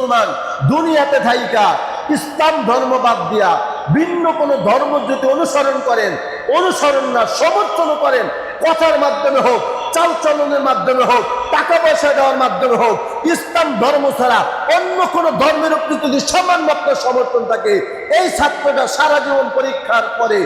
মুসলমান দুনিয়াতে থাইকা ইসলাম ধর্ম বাদ দিয়া ভিন্ন কোনো ধর্ম যদি অনুসরণ করেন, অনুসরণ না সমর্থন করেন, কথার মাধ্যমে হোক, চালচলনের মাধ্যমে হোক, টাকা পয়সা দেওয়ার মাধ্যমে হোক, ইসলাম ধর্ম ছাড়া অন্য কোনো ধর্মের উপর যদি সামান্য আপনার সমর্থন থাকে, এই ছাত্রটা সারা জীবন পরীক্ষার পরে,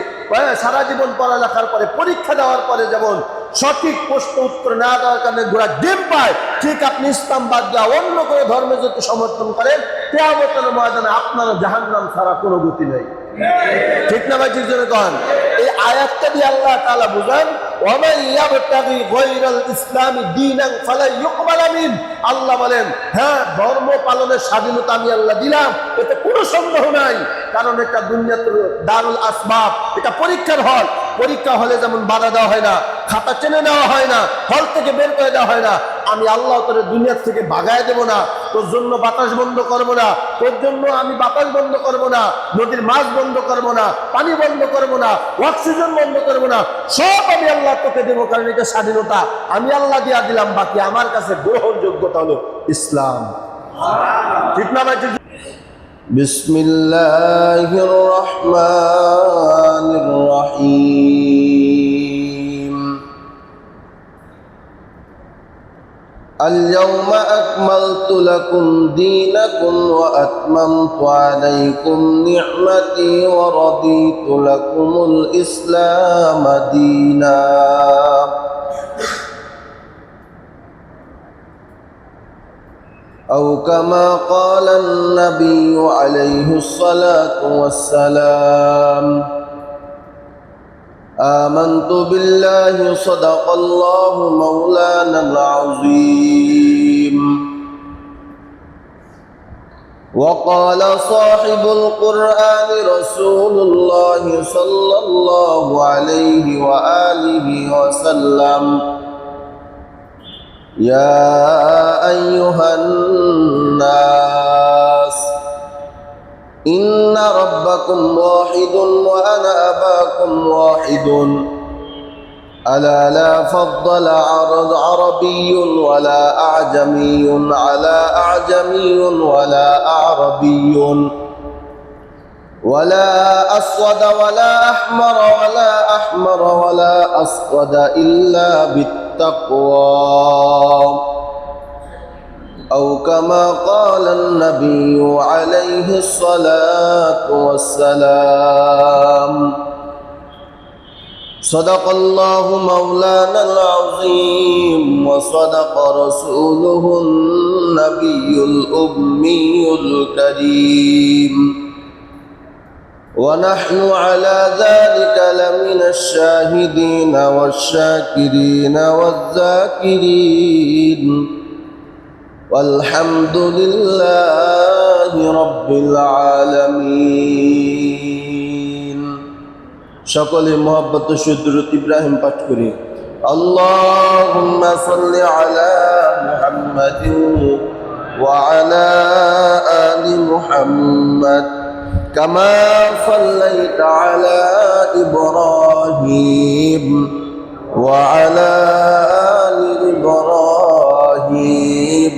সারা জীবন পড়ালেখার পরে, পরীক্ষা দেওয়ার পরে যেমন সঠিক প্রশ্ন উত্তর না দেওয়ার কারণে ঘোড়া ডিম পায়, ঠিক আপনি ইসলাম বাদ দেওয়া অন্য কোনো ধর্মে যদি সমর্থন করেন, কিয়ামতের ময়দানে আপনার জাহান্নাম ছাড়া কোনো গতি নেই। ঠিক না ভাই? ঠিক জন্য কন এই আয়াতটা দিয়ে আল্লাহ তাআলা বুঝান, ওয়ামান ইয়াবতাগি গায়রাল ইসলামি দীনান ফালা ইউকবাল মিন। আল্লাহ বলেন, হ্যাঁ, ধর্ম পালনের স্বাধীনতা আমি আল্লাহ দিলাম, এতে কোনো সন্দেহ নাই। কারণ এটা দুনিয়াতে দারুল আসবাব, এটা পরীক্ষার হল। পরীক্ষা হলে যেমন বাধা দেওয়া হয় না, খাতা টেনে নেওয়া হয় না, হল থেকে বের করে দেওয়া হয় না। আমি আল্লাহ তোর দুনিয়ার থেকে ভাগায় দেবো না, তোর জন্য বাতাস বন্ধ করবো না, তোর জন্য আমি বাতাস বন্ধ করবো না, নদীর মাছ বন্ধ করবো না, পানি বন্ধ করবো না, অক্সিজেন বন্ধ করবো না, সব আমি আল্লাহ তোকে দেবো। কারণ এটা স্বাধীনতা আমি আল্লাহ দিয়া দিলাম, বাকি আমার কাছে গ্রহণযোগ্যতা হলো ইসলাম। ঠিক না ভাই? বিসমিল্লাহির রহমানির রহিম। اليوم أكملت لكم دينكم وأتممت عليكم نعمتي ورضيت لكم الإسلام دينا أو كما قال النبي عليه الصلاة والسلام آمنت بالله صدق الله مولانا العظيم وقال صاحب القرآن رسول الله صلى الله عليه وآله وسلم يا أيها الناس إن ربكم واحد وأنا أباكم واحد ألا لا فضل عربي ولا أعجمي على أعجمي ولا أعربي ولا أسود ولا أحمر ولا أسود إلا بالتقوى أو كما قال النبي عليه الصلاة والسلام صدق الله مولانا العظيم وصدق رسوله النبي الأمي الكريم ونحن على ذلك لمن الشاهدين والشاكرين والذاكرين والحمد لله رب العالمين সকলে মহব্বত সুদরত ইব্রাহিম পাঠ করি আল্লাহুম্মা সাল্লি আলা মুহাম্মাদিন ওয়া আলা আলি মুহাম্মাদ কামা সাল্লাইতা আলা ইব্রাহিম ওয়া আলা আলি ইব্রাহিম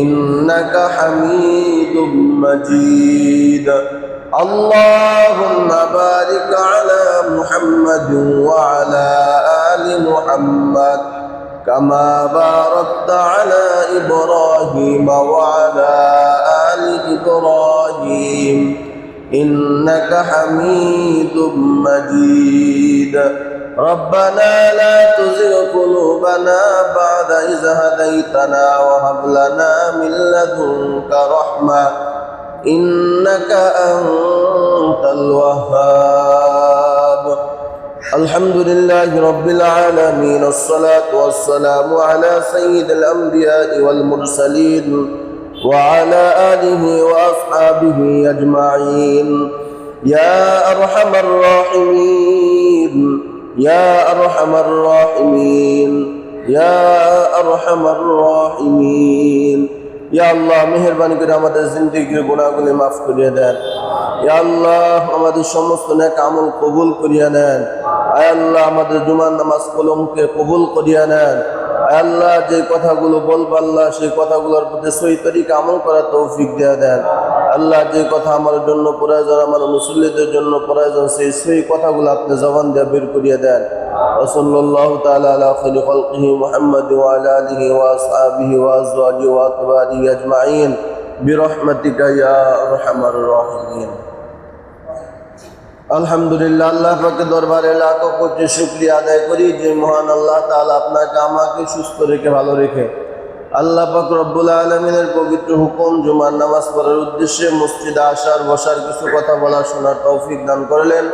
إنك حميد مجيد اللهم بارك على محمد وعلى آل محمد كما باركت على إبراهيم وعلى آل إبراهيم إنك حميد مجيد ربنا لا تزغ قلوبنا بعد إذ هديتنا وهب لنا من لدنك رحمة إنك أنت الوهاب الحمد لله رب العالمين الصلاة والسلام على سيد الأنبياء والمرسلين وعلى آله وأصحابه أجمعين يا أرحم الراحمين يا أرحم الراحمين يا أرحم الراحمين يا الله মেহেরবানি করে আমাদের জিন্দেগির গুনাহগুলি মাফ করিয়ে দেন ইয়া আল্লাহ আমাদের সমস্ত নেক আমল কবুল করিয়ে নেন আয় আল্লাহ আমাদের জুমার নামাজ কলমকে কবুল করিয়ে নেন আল্লাহ যে কথাগুলো বলবো আল্লাহ সেই কথাগুলোর প্রতি সহি তরিকা আমল করার তৌফিক দিয়ে দেন। আল্লাহ যে কথা আমার জন্য প্রয়োজন, আমার মুসল্লিদের জন্য প্রয়োজন, সেই সহি কথাগুলো আপনি জবান দিয়ে বের করিয়ে দেন। সাল্লাল্লাহু তাআলা আলা খায়রি খালকিহি মুহাম্মাদ ওয়া আলা আলিহি ওয়া আসহাবিহি ওয়া আজওয়াজিহি ওয়া আতবারিহি আজমাইন বিরহমাতিকা ইয়া আরহামার রাহিমিন। আলহামদুলিল্লাহ, আল্লাহ পাকের দরবারে লাখো কোটি শুকরিয়া আদায় করি যে মহান আল্লাহ তাআলা আপনাকে আমাকে সুস্থ রেখে ভালো রেখে আল্লাহ পাক রব্বুল আলামিনের পবিত্র হুকুম জুমার নামাজ পড়ার উদ্দেশ্যে মসজিদে আসার বসার কিছু কথা বলা শোনার তৌফিক দান করলেন।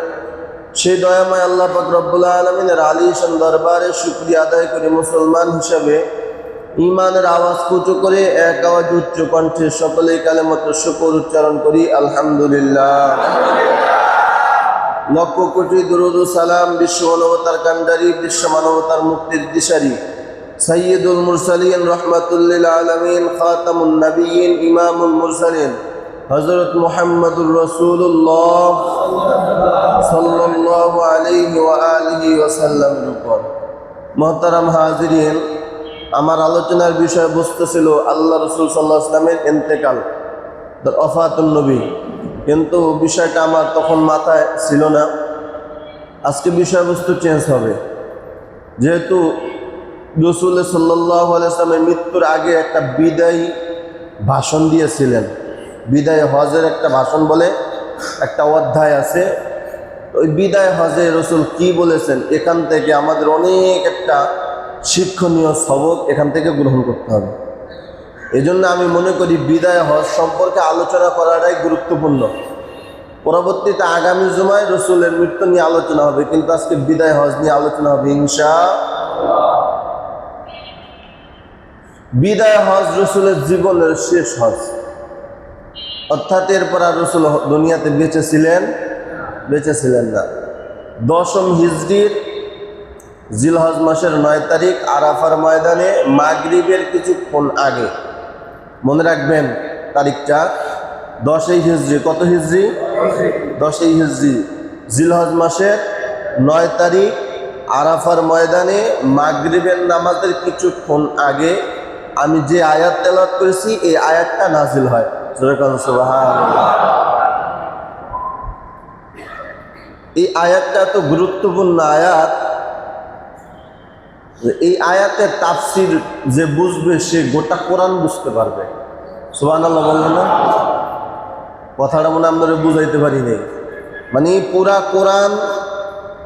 সেই দয়াময় আল্লাহ পাক রব্বুল আলামিনের আলিশান দরবারে শুকরিয়া আদায় করি মুসলমান হিসাবে ঈমানের আওয়াজ উঁচু করে এক আওয়াজ উচ্চ কণ্ঠে সকলেই কালেমাতুশ শুকর উচ্চারণ করি আলহামদুলিল্লাহ। লক্ষ কোটি দুরূদ ও সালাম বিশ্ব মানবতার কান্ডারি, বিশ্ব মানবতার মুক্তির দিশারি সাইয়্যিদুল মুরসালিন রহমাতুল লিল আলামিন খাতামুন নবিয়্যিন ইমামুল মুরসালিন হযরত মুহাম্মদুর রাসূলুল্লাহ সাল্লাল্লাহু আলাইহি ওয়া আলিহি ওয়াসাল্লামের উপর। মুহতারাম হাজিরিন, আমার আলোচনার বিষয়বস্তু ছিল আল্লাহ রাসূল সাল্লাল্লাহু আলাইহি ওয়াসাল্লামের ইন্তেকাল, ওফাতুন নবী, কিন্তু বিষয়টা আমার তখন মাথায় ছিল না। আজকে বিষয়বস্তু চেঞ্জ হবে, যেহেতু রাসূল সাল্লাল্লাহু আলাইহি ওয়াসাল্লামের মৃত্যুর আগে একটা বিদায়ী ভাষণ দিয়েছিলেন। বিদায় হজের একটা ভাষণ বলে একটা অধ্যায় আছে। ওই বিদায় হজে রাসূল কি বলেছেন, এখান থেকে আমাদের অনেক একটা শিক্ষণীয় সবক এখান থেকে গ্রহণ করতে হবে। এই জন্য আমি মনে করি বিদায় হজ সম্পর্কে আলোচনা করাটাই গুরুত্বপূর্ণ। পরবর্তীতে আগামী জুমায় রাসূলের মৃত্যু নিয়ে আলোচনা হবে, কিন্তু আজকে বিদায় হজ নিয়ে আলোচনা হবে ইনশাআল্লাহ। বিদায় হজ রাসূলের জীবনের শেষ হজ, অর্থাৎ এরপর আর রাসূল দুনিয়াতে বেঁচে ছিলেন না। 10ম হিজরির জিলহজ মাসের 9 তারিখ আরাফার ময়দানে মাগরিবের কিছুক্ষণ আগে, মনে রাখবেন তারিখটা, 10ই হিজরি। কত হিজরি? 10ই হিজরি জিলহজ মাসের 9 তারিখ আরাফার ময়দানে মাগরিবের নামাজের কিছুক্ষণ আগে আমি যে আয়াত তেলাওয়াত করেছি এই আয়াতটা নাজিল হয়। সুবহানাল্লাহ। এই আয়াতটা তো গুরুত্বপূর্ণ আয়াত, এই আয়াতের তাফসির যে বুঝবে সে গোটা কোরআন বুঝতে পারবে। সুবহানাল্লাহ বললেন না? কথাটা মনে আপনারা বুঝাইতে পারি নাই। মানে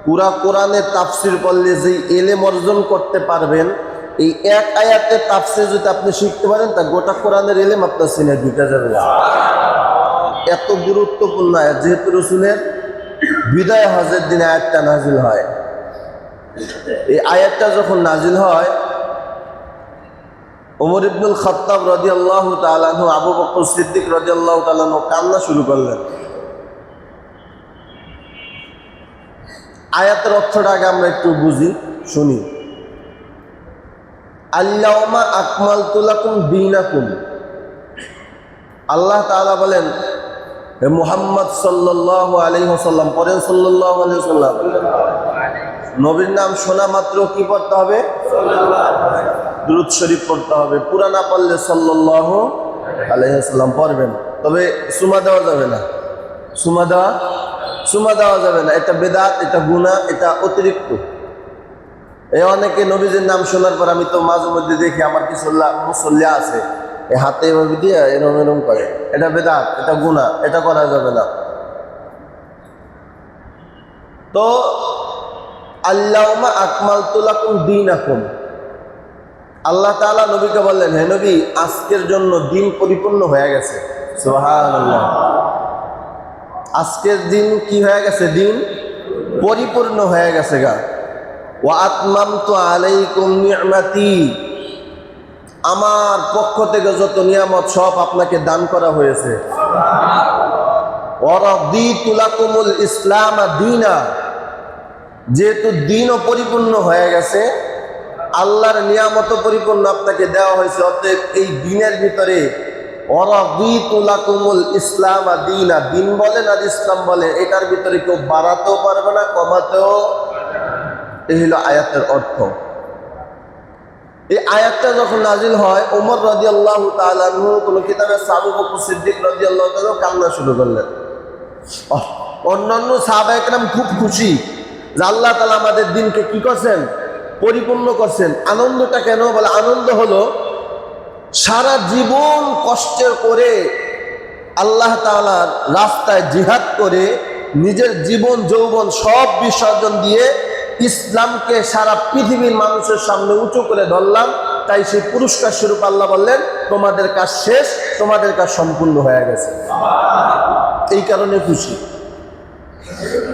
পুরা কোরআনের তাফসির করলে যে এলেম অর্জন করতে পারবেন, এই এক আয়াতের তাফসির যদি আপনি শিখতে পারেন তা গোটা কোরআনের এলেম আপনার সিনে ঢুকে যাবে। এত গুরুত্বপূর্ণ আয়াত, যেহেতু রাসূলের বিদায় হজের দিনে আয়াতটা নাজিল হয়। এই আয়াতটা যখন নাজিল হয়, ওমর ইবনুল খাত্তাব রাদিয়াল্লাহু তাআলা আনহু, আবু বকর সিদ্দিক রাদিয়াল্লাহু তাআলা আনহু কান্না শুরু করলেন। আয়াতের অর্থটা আগে আমরা একটু বুঝি, শুনি। আল-ইয়াওমা আকমালতু লাকুম দীনাকুম, আল্লাহ তাআলা বলেন হে মুহাম্মদ সাল্লাল্লাহু আলাইহি ওয়াসাল্লাম, পড়েন সাল্লাল্লাহু আলাইহি ওয়াসাল্লাম। নবীর নাম শোনা মাত্র কি পড়তে হবে? দুরূদ শরীফ পড়তে হবে। পুরা না পড়লে সাল্লাল্লাহু আলাইহি ওয়াসাল্লাম পড়বেন। তবে সুমা দেওয়া যাবে না, সুমা দেওয়া যাবে না। এটা বেদাত, এটা গুনাহ, এটা অতিরিক্ত। এই অনেকে নবীজির নাম শোনার পর, আমি তো মাঝে মধ্যে দেখি আমার কিছু মুসল্লি আছে এই হাতে এভাবে দিয়ে এরম করে, এটা বেদাত, এটা গুনাহ, এটা করা যাবে না। তো আল-ইয়াওমা আকমালতু লাকুম দীনাকুম, আল্লাহ তাআলা নবীকে বললেন, হে নবী, আজকের জন্য দিন পরিপূর্ণ হয়ে গেছে। সুবহানাল্লাহ। আজকের দিন কি হয়ে গেছে? দিন পরিপূর্ণ হয়ে গেছে গা। ওয়া আতমামতু আলাইকুম নি'মাতি, আমার পক্ষ থেকে যত নিয়ামত সব আপনাকে দান করা হয়েছে। ওয়া রাদিতু লাকুমুল ইসলাম দীনা, যেহেতু দিনও পরিপূর্ণ হয়ে গেছে, আল্লাহর নিয়ামতও পরিপূর্ণ আপনাকে দেওয়া হয়েছে, অতএব এই দিনের ভিতরে ওয়া রাদিতু লাকুমুল ইসলাম দীনা, দিন বলেন আর ইসলাম বলে, এটার ভিতরে কেউ বাড়াতেও পারবে না, কমাতেও। এই হলো আয়াতের অর্থ। এই আয়াতটা যখন নাজিল হয়, ওমর রাদিয়াল্লাহু তাআলা আনহু কোন কিতাবে আবু বকর সিদ্দিক রাদিয়াল্লাহু তাআলা কান্না শুরু করলেন। অন্যান্য সাহাবা একরাম খুব খুশি যে আল্লাহ তাআলা আমাদের দিনকে কি করছেন, পরিপূর্ণ করছেন। আনন্দটা কেন? বলে আনন্দ হলো সারা জীবন কষ্ট করে আল্লাহ তাআলার রাস্তায় জিহাদ করে নিজের জীবন যৌবন সব বিসর্জন দিয়ে ইসলামকে সারা পৃথিবীর মানুষের সামনে উঁচু করে ধরলাম, তাই সেই পুরস্কার স্বরূপ আল্লাহ বললেন তোমাদের কাজ শেষ, তোমাদের কাজ সম্পূর্ণ হয়ে গেছে। এই কারণে খুশি।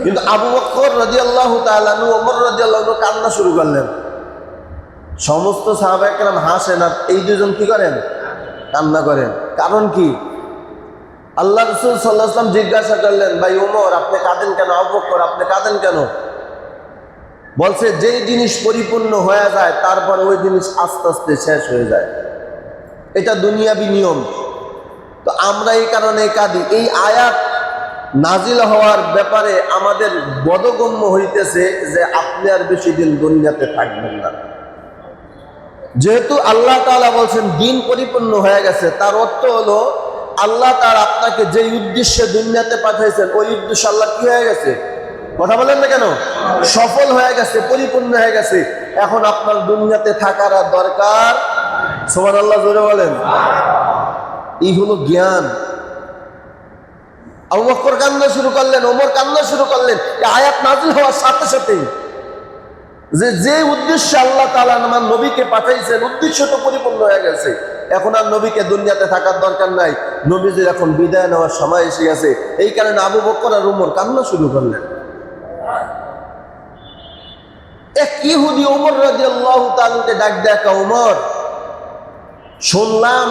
কিন্তু আবু বকর রাদিয়াল্লাহু তাআলা আনহু, ওমর রাদিয়াল্লাহু আনহু কান্না শুরু করলেন। সমস্ত সাহাবা কেরাম হাসেন আর এই দুজন কি করেন, কান্না করেন। কারণ কি? আল্লাহ রাসূল সাল্লাল্লাহু আলাইহি ওয়াসাল্লাম জিজ্ঞাসা করলেন, ভাই ওমর আপনি কাঁদেন কেন? আবু বকর আপনি কাঁদেন কেন? বলছে যেই জিনিস পরিপূর্ণ হয়ে যায় তারপর ওই জিনিস আস্তে আস্তে শেষ হয়ে যায়, এটা দুনিয়াবি নিয়ম। তো আমরা এই কারণে কাঁদি। এই আয়াত নাজিল হওয়ার ব্যাপারে আমাদের বোধগম্য হইতেছে যে আপনি আর বেশি দিন দুনিয়াতে থাকবেন না। যেহেতু আল্লাহ তাআলা বলছেন দিন পরিপূর্ণ হয়ে গেছে, তার অর্থ হলো আল্লাহ তাআলা আপনাকে যে উদ্দেশ্যে দুনিয়াতে পাঠাইছেন ওই উদ্দেশ্য আল্লাহ কি হয়ে গেছে? কথা বলেন না কেন? সফল হয়ে গেছে, পরিপূর্ণ হয়ে গেছে। এখন আপনার দুনিয়াতে থাকার আর দরকার। সুবহানাল্লাহ, জোরে বলেন। এই হলো জ্ঞান। আবু বকর কান্না শুরু করলেন, ওমর কান্না শুরু করলেন। এই আয়াত নাযিল হওয়ার সাথে সাথেই যে উদ্দেশ্যে আল্লাহ তাআলা আমার নবীকে পাঠাইছেন উদ্দেশ্য তো পরিপূর্ণ হয়ে গেছে। এখন আর নবীকে দুনিয়াতে থাকার দরকার নাই, নবীজির এখন বিদায় নেওয়ার সময় এসে গেছে। এই কারণে আবু বকর আর ওমর কান্না শুরু করলেন। এক ইহুদি ওমর রাদিয়াল্লাহু তাআলাকে ডাক দেখা, ওমর শুনলাম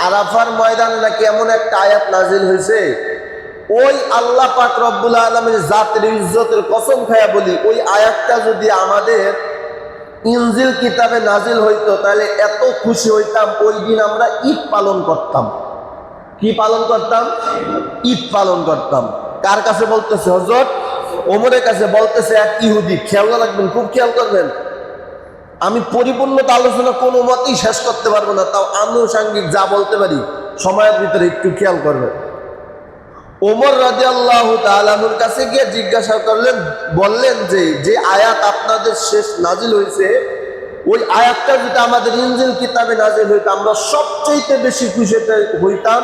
আরাফার ময়দানে নাকি এমন একটা আয়াত নাজিল হয়েছে, ওই আল্লাহ পাক রব্বুল আলামিনের জাতের ইজ্জতের কসম খায়া বলি ওই আয়াতটা যদি আমাদের ইনজিল কিতাবে নাজিল হইতো তাহলে এত খুশি হইতাম, ওই দিন আমরা ঈদ পালন করতাম। কি পালন করতাম? ঈদ পালন করতাম। কার কাছে বলতেছে? হযরত ওমরের কাছে বলতেছে এক ইহুদি। খেয়াল রাখবেন, খুব খেয়াল করবেন। আমি পরিপূর্ণতা আলোচনা কোনো মতেই শেষ করতে পারবো না, তাও আনুষঙ্গিক যা বলতে পারি সময়ের ভিতরে একটু খেয়াল করবেন। ওমর রাদিয়াল্লাহু তাআলা আনহুর কাছে গিয়ে জিজ্ঞাসা করলেন, বললেন যে আয়াত আপনাদের শেষ নাজিল হয়েছে ওই আয়াতটা যদি আমাদের ইনজিল কিতাবে নাজিল হইতো আমরা সবচেয়ে বেশি খুশি হইতাম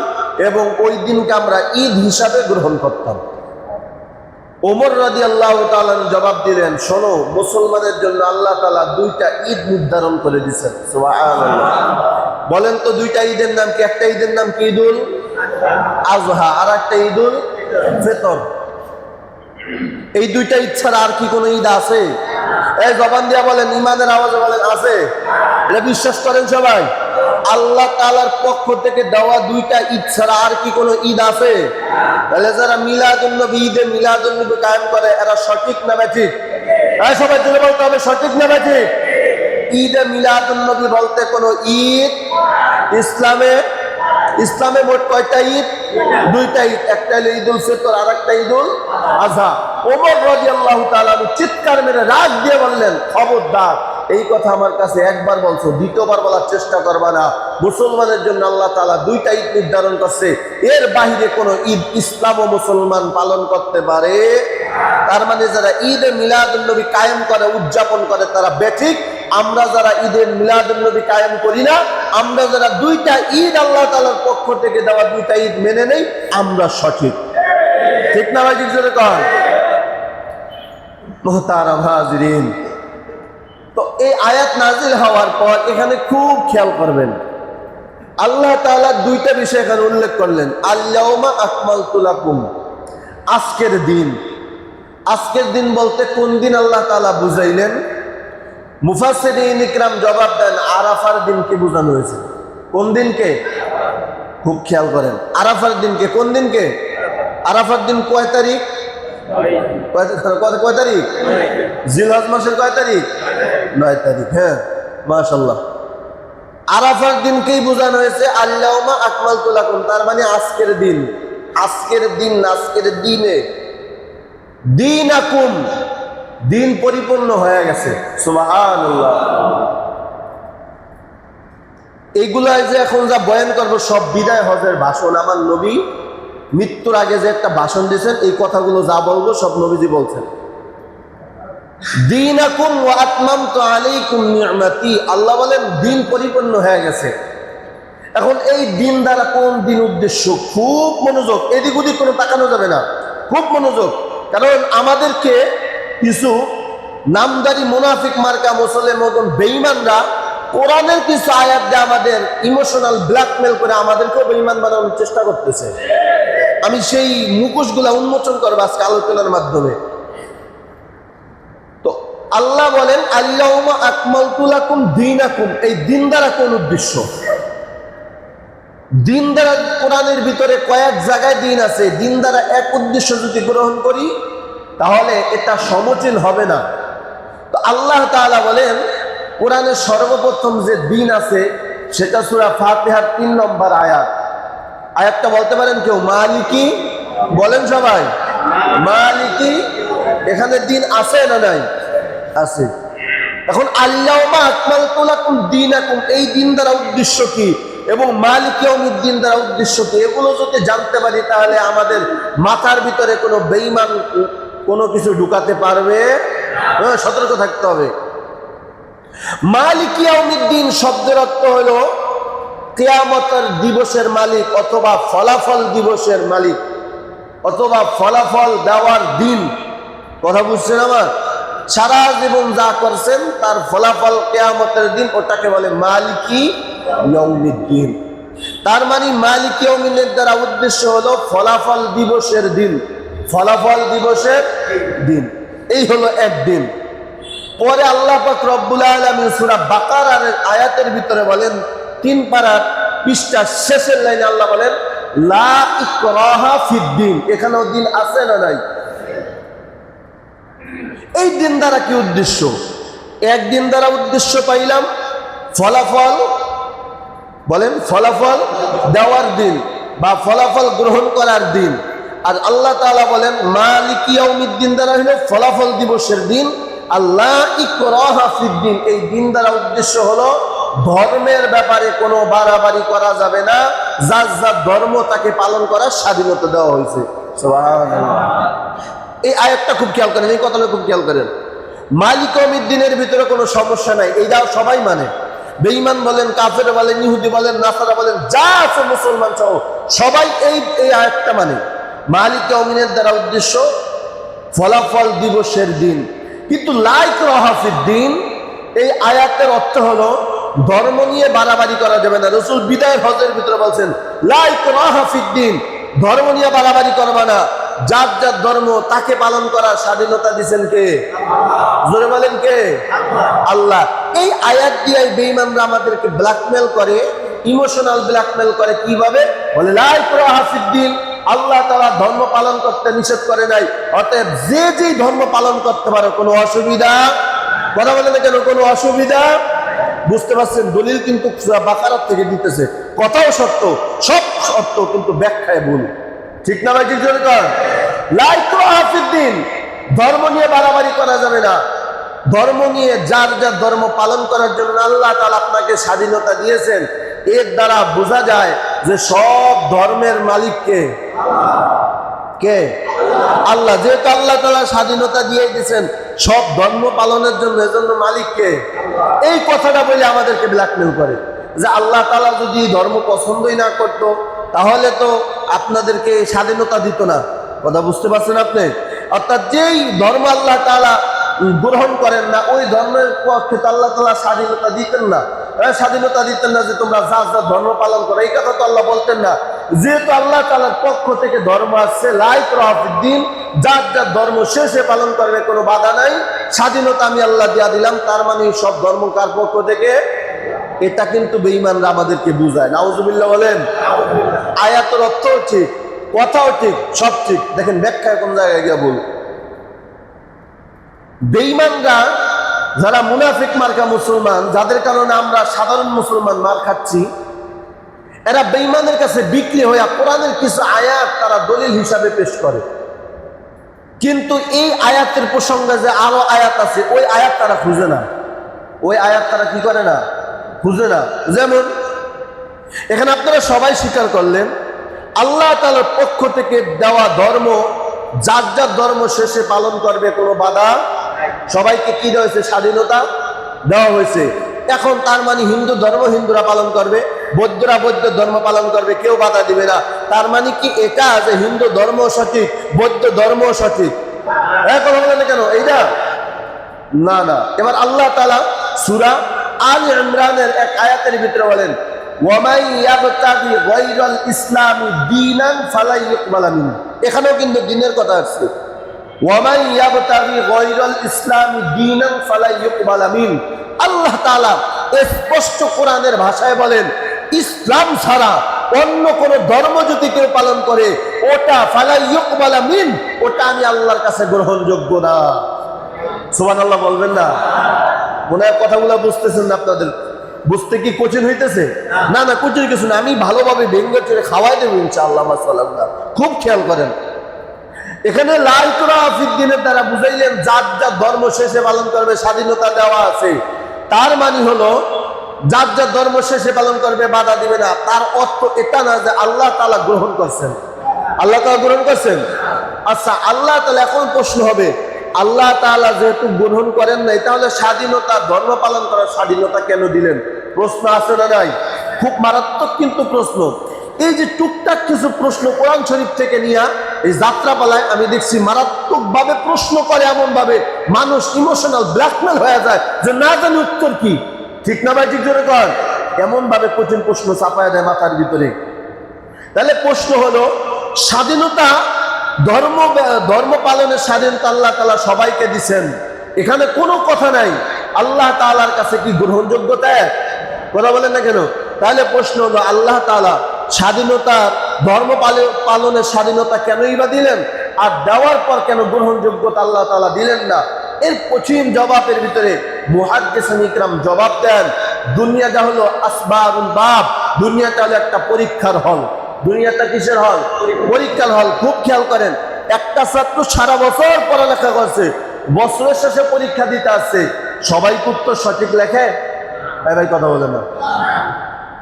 এবং ওই দিনকে আমরা ঈদ হিসাবে গ্রহণ করতাম। ওমর রাদিয়াল্লাহু তাআলা জবাব দিলেন, শোনো, মুসলমানের জন্য আল্লাহ তাআলা দুইটা ঈদ নির্ধারণ করে দিয়েছেন। সুবহানাল্লাহ। বলেন তো দুইটা ঈদের নাম কি? একটা ঈদের নাম কি ঈদুল আজহা, আর একটা ঈদুল ফিতর। এই দুইটা ঈদ ছাড়া আর কি কোনো ঈদ আছে? এই জবান দিয়া বলেন, ইমানের আওয়াজে বলেন, আছে? এটা বিশ্বাস করেন সবাই? আল্লাহ তাআলার পক্ষ থেকে দেওয়া দুইটা ঈদ ছাড়া আর কি কোনো ঈদ আছে? তাহলে যারা মিলাদুন নবী, ঈদে মিলাদুন নবী কায়েম করে এরা সঠিক না ব্যাঠিক? এই সবাই জোরে বলতে হবে, সঠিক না ব্যাঠিক? ঈদে মিলাদুন নবী বলতে কোনো ঈদ ইসলামে মোট কয়টা ঈদ? দুইটা ঈদ, একটা হলো ঈদুল ফিতর আর একটা ঈদুল আজহা। ওমর রাদিয়াল্লাহু তাআলা চিৎকার মেরে রাগ দিয়ে বললেন, খবরদার, এই কথা আমার কাছে একবার বলছো, দ্বিতীয়বার বলার চেষ্টা করবা না। মুসলমানের জন্য আল্লাহ তাআলা দুইটা ঈদ নির্ধারণ করছে, এর বাহিরে কোনো ঈদ ইসলাম ও মুসলমান পালন করতে পারে। তার মানে যারা ঈদে মিলাদুন নবী কায়েম করে, উদযাপন করে, তারা বেঠিক। আমরা যারা ঈদের মিলাদুন নবী কায়েম করি না, আমরা যারা দুইটা ঈদ আল্লাহ তাআলার পক্ষ থেকে দেওয়া দুইটা ঈদ মেনে নেই, আমরা সঠিক। ঠিক না ভাই? জোরে কর। মুহতারাম হাজিরিন, তো এই আয়াত নাজিল হওয়ার পর এখানে খুব খেয়াল করবেন, আল্লাহ তাআলা দুইটা বিষয় এখানে উল্লেখ করলেন। আল-ইয়াউমা আকমালতু লাকুম, আজকের দিন। আজকের দিন বলতে কোন দিন আল্লাহ তাআলা বুঝাইলেন? মুফাসসিরিন ইকরাম জবাব দেন, আরাফার দিনকে বোঝানো হয়েছে। কোন দিনকে? খুব খেয়াল করেন, আরাফার দিনকে। কোন দিনকে? আরাফার দিন কয় তারিখ? কয় তারিখ? জিলহজ মাসের কয় তারিখ? 9 তারিখ। হ্যাঁ, মাশাআল্লাহ। আরাফার দিনকেই বোঝানো হয়েছে আল-ইয়াউমা আকমালতু লাকুম, তার মানে আজকের দিন। আজকের দিন, আজকের দিনে দীনাকুম, দিন পরিপূর্ণ হয়ে গেছে। সুবহানাল্লাহ। এইগুলাই যে এখন যা বয়ান করবো সব বিদায় হজের ভাষণ। আমার নবী মৃত্যুর আগে যে একটা ভাষণ দিয়েছেন, এই কথাগুলো যা বলবো সব নবীজি বলছেন। দীনাকুম ওয়া আতমামতু আলাইকুম নি'মাতি, আল্লাহ বলেন দিন পরিপূর্ণ হয়ে গেছে। এখন এই দিন দ্বারা কোন দিন উদ্দেশ্য, খুব মনোযোগ, এদিক ওদিক কোনো তাকানো যাবে না, খুব মনোযোগ। কারণ আমাদেরকে কিছু নামদারি মুনাফিক মার্কা মুসলিম মতন বেঈমানরা কোরআনের কিছু আয়াত দিয়ে আমাদের ইমোশনাল ব্ল্যাকমেল করে আমাদেরকেও বেঈমান বানানোর চেষ্টা করতেছে। আমি সেই মুখোশগুলা উন্মোচন করবো আজকে আলোচনার মাধ্যমে। তো আল্লাহ বলেন আল্লাহুম্মা আকমালতু লাকুম দীনাকুম, এই দিন দ্বারা কোন উদ্দেশ্য? দিন দ্বারা কোরআনের ভিতরে কয়েক জায়গায় দিন আছে। দিন দ্বারা এক উদ্দেশ্য যদি গ্রহণ করি তাহলে এটা সমচীন হবে না। তো আল্লাহ তাআলা বলেন কোরআনের সর্বপ্রথম যে দিন আছে সেটা সূরা ফাতিহার 3 নম্বর আয়াত। আয়াতটা বলতে পারেন কেউ? মালিকি, বলেন সবাই মালিকি। এখানে দিন আছে না নাই? আছে। এখন আল্লাহুম্মা আকমালতু লাকুম দীনাকুম, এই দিন দ্বারা উদ্দেশ্য কি এবং মালিক ইয়াউমিদ্দিন দ্বারা উদ্দেশ্য কি, এগুলো যদি জানতে পারি তাহলে আমাদের মাথার ভিতরে কোনো বেঈমান কোনো কিছু ঢুকাতে পারবে না। সতর্ক থাকতে হবে। মালিক ইয়াউমিদ্দিন শব্দের অর্থ হলো কিয়ামতের দিবসের মালিক, অথবা ফলাফল দিবসের মালিক, অথবা ফলাফল দেওয়ার দিন। কথা বুঝছেন আমার? সারা জীবন যা করছেন তার ফলাফল কিয়ামতের দিন, ওটাকে বলে মালিকি ইয়াউমিদ্দিন। তার মানে মালিক ইয়াউমিনের দ্বারা উদ্দেশ্য হলো ফলাফল দিবসের দিন, ফলাফল দিবসের দিন। এই হলো একদিন। পরে আল্লাহ পাক রব্বুল আলামিন সূরা বাকারার আয়াতের ভিতরে বলেন 3 পারার পৃষ্ঠার শেষের লাইনে আল্লাহ বলেন লা ইকরাহা ফিদ্দিন, এখানেও দিন আছে না নাই? এই দিন দ্বারা কি উদ্দেশ্য? একদিন দ্বারা উদ্দেশ্য পাইলাম ফলাফল, বলেন ফলাফল দেওয়ার দিন বা ফলাফল গ্রহণ করার দিন। আর আল্লাহ তাআলা বলেন মালিক ইয়াউমিদ্দিন দ্বারা হলো ফলাফল দিবসের দিন। আল্লাহ ইকরাহা ফিদ্দিন, এই দিন দ্বারা উদ্দেশ্য হলো ধর্মের ব্যাপারে কোনো বাড়াবাড়ি করা যাবে না। যার যার ধর্ম তাকে পালন করার স্বাধীনতা দেওয়া হয়েছে। সুবহানাল্লাহ। এই আয়াতটা খুব খেয়াল করেন, এই কথাটা খুব খেয়াল করেন। মালিক ইয়াউমিদ্দিনের ভিতরে কোনো সমস্যা নাই, এইটা সবাই মানে। বেঈমান বলেন, কাফের বলেন, ইহুদি বলেন, নাসারা বলেন, যা আছে মুসলমান সহ সবাই এই আয়াতটা মানে। মালিক ইয়াউমিনের দ্বারা উদ্দেশ্য ফলাফল দিবসের দিন। কিন্তু লা ইকরাহা ফিদ্দিন, এই আয়াতের অর্থ হলো ধর্ম নিয়ে বাড়াবাড়ি করা যাবে না। রাসূল বিদায়ের হজের ভিতরে বলছেন লা ইকরাহা ফিদ্দিন, ধর্ম নিয়ে বাড়াবাড়ি করবা না। যার যার ধর্ম তাকে পালন করার স্বাধীনতা দিয়েছেন কে? জোরে বলেন কে? আল্লাহ। এই আয়াত দিয়ে বেঈমানরা আমাদেরকে ব্ল্যাকমেল করে, ইমোশনাল ব্ল্যাকমেল করে। কিভাবে? বলে লা ইকরাহা ফিদ্দিন, আল্লাহ তাআলা ধর্ম পালন করতে নিষেধ করে নাই, অতএব যে যেই ধর্ম পালন করতে পারে কোনো অসুবিধা। কথা বলেন কেন? কোনো অসুবিধা। বুঝতে পারছেন? দলিল কিন্তু সূরা বাকারা থেকে দিতেছে, কথাও সত্য, সব সত্য, কিন্তু ব্যাখ্যায় ভুল। ঠিক না ভাই? ঠিক জোরে কর। লা ইকরাহা ফিদ্দিন, ধর্ম নিয়ে বাড়াবাড়ি করা যাবে না। ধর্ম নিয়ে যার যার ধর্ম পালন করার জন্য আল্লাহ তাআলা আপনাকে স্বাধীনতা দিয়েছেন। এর দ্বারা বোঝা যায় যে সব ধর্মের মালিক কে? কে? আল্লাহ। যেহেতু আল্লাহ তাআলা স্বাধীনতা দিয়ে দিয়েছেন সব ধর্ম পালনের জন্য, এজন্য মালিক কে? এই কথাটা বলে আমাদেরকে ব্ল্যাকমেল করে যে আল্লাহ তাআলা যদি ধর্ম পছন্দই না করতো তাহলে তো আপনাদেরকে স্বাধীনতা দিত না। কথা বুঝতে পারছেন আপনি? অর্থাৎ যেই ধর্ম আল্লাহ তাআলা গ্রহণ করেন না ওই ধর্মের পক্ষে তো আল্লাহ তাআলা স্বাধীনতা দিতেন না। স্বাধীনতা দিতেন না যে তোমরা যার যার ধর্ম পালন করো, এই কথা তো আল্লাহ বলতেন না। যেহেতু আল্লাহ তাআলার পক্ষ থেকে ধর্ম আসছে লা ইকরাহা ফিদ্দিন, যার যার ধর্ম সে পালন করবে, কোনো বাধা নাই, স্বাধীনতা আমি আল্লাহ দিয়া দিলাম। তার মানে সব ধর্ম কার পক্ষ থেকে? এটা কিন্তু বেঈমানরা আমাদেরকে বুঝায়। নাউজুবিল্লাহ বলেন। আয়াতের অর্থও ঠিক, কথাও ঠিক, সব ঠিক। দেখেন ব্যাখ্যায় কোন জায়গায় গিয়ে বল। বেঈমানরা যারা মুনাফিক মার্কা মুসলমান, যাদের কারণে আমরা সাধারণ মুসলমান মার খাচ্ছি, এরা বেঈমানের কাছে বিক্রি হয়ে কোরআনের কিছু আয়াত তারা দলিল হিসাবে পেশ করে। কিন্তু এই আয়াতের প্রসঙ্গে যে আরো আয়াত আছে ওই আয়াত তারা খুঁজে না। ওই আয়াত তারা কি করে না? খুঁজে না। যেমন এখানে আপনারা সবাই স্বীকার করলেন আল্লাহ তাআলার পক্ষ থেকে দেওয়া ধর্ম যার যার ধর্ম শেষে পালন করবে, কোনো বাধা। সবাইকে কি দেওয়া হয়েছে? স্বাধীনতা দেওয়া হয়েছে। এখন তার মানে হিন্দু ধর্ম হিন্দুরা পালন করবে, বৌদ্ধরা বৌদ্ধ ধর্ম পালন করবে, কেউ বাধা দিবে না। তার মানে কি এটা যে হিন্দু ধর্ম সঠিক, বৌদ্ধ ধর্ম সঠিক? কথা বলে না কেন এইটা? না না। এবার আল্লাহ তাআলা সূরা আল ইমরানের এক আয়াতের ভিতরে বলেন, ওয়ামাই ইয়াবতাগি গায়রাল ইসলামি দীনান ফালা ইউকবালা মিনহু। এখানেও কিন্তু দ্বীনের কথা আসছে। ওয়ামাই ইয়াবতাগি গায়রাল ইসলামি দীনান ফালা ইউকবালা মিনহু। আল্লাহ তাআলা স্পষ্ট কোরআনের ভাষায় বলেন, ইসলাম ছাড়া অন্য কোন ধর্ম যদি কেউ পালন করে ওটা ফালা ইউকবালা মিনহু, ওটা আমি আল্লাহর কাছে গ্রহণযোগ্য না। সুবহানাল্লাহ বলবেন না? মনে হয় কথাগুলো বুঝতেছেন না? আপনাদের বুঝতে কি কঠিন হইতেছে? না না, কঠিন কিছু না। আমি ভালোভাবে ভেঙ্গে চড়ে খাওয়াই দেবো ইনশাআল্লাহ। খুব খেয়াল করেন, এখানে লা ইকরাহা ফিদ্দীনের দ্বারা বুঝাইলেন যার যার ধর্ম শেষে পালন করবে, স্বাধীনতা দেওয়া আছে। তার মানে হলো যার যার ধর্ম শেষে পালন করবে, বাধা দিবে না। তার অর্থ এটা না যে আল্লাহ তাআলা গ্রহণ করছেন। আল্লাহ তাআলা গ্রহণ করছেন। আচ্ছা, আল্লাহ তাআলা, এখন প্রশ্ন হবে, আল্লাহ তাআলা যেহেতু গ্রহণ করেন নাই, তাহলে স্বাধীনতা, ধর্ম পালন করার স্বাধীনতা কেন দিলেন? প্রশ্ন আছে না নাই? খুব মারাত্মক কিন্তু প্রশ্ন। এই যে টুকটাক কিছু প্রশ্ন কোরআন শরীফ থেকে নিয়ে এই যাত্রাপালায় আমি দেখছি মারাত্মক ভাবে প্রশ্ন করে, এমন ভাবে মানুষ ইমোশনাল ব্ল্যাকমেল হয়ে যায় যে না জানি উত্তর কি। ঠিক না ভাই? ঠিক করে কর। এমন ভাবে কঠিন প্রশ্ন চাপায় দেয় মাথার ভিতরে। তাহলে প্রশ্ন হলো, স্বাধীনতা, ধর্ম পালনের স্বাধীনতা আল্লাহ তাআলা সবাইকে দিচ্ছেন, এখানে কোনো কথা নাই। আল্লাহ তাআলার কাছে কি গ্রহণযোগ্যতা? কথা বলেন না কেন? তাহলে প্রশ্ন হলো, আল্লাহ তাআলা স্বাধীনতা, ধর্ম পালনের স্বাধীনতা কেনই বা দিলেন, আর দেওয়ার পর কেন গ্রহণযোগ্যতা আল্লাহ তাআলা দিলেন না? এর কঠিন জবাবের ভিতরে মুহাদ্দিসিন ইকরাম জবাব দেন, দুনিয়াটা হলো আসবাবুল বাব, দুনিয়াটা হলো একটা পরীক্ষার হল। দুনিয়াটা কিসের হল? পরীক্ষার হল। খুব খেয়াল করেন, একটা ছাত্র সারা বছর পড়ালেখা করছে, বছরের শেষে পরীক্ষা দিতে আসছে, সবাই উত্তর সঠিক লেখে? ভাই কথা বলে না?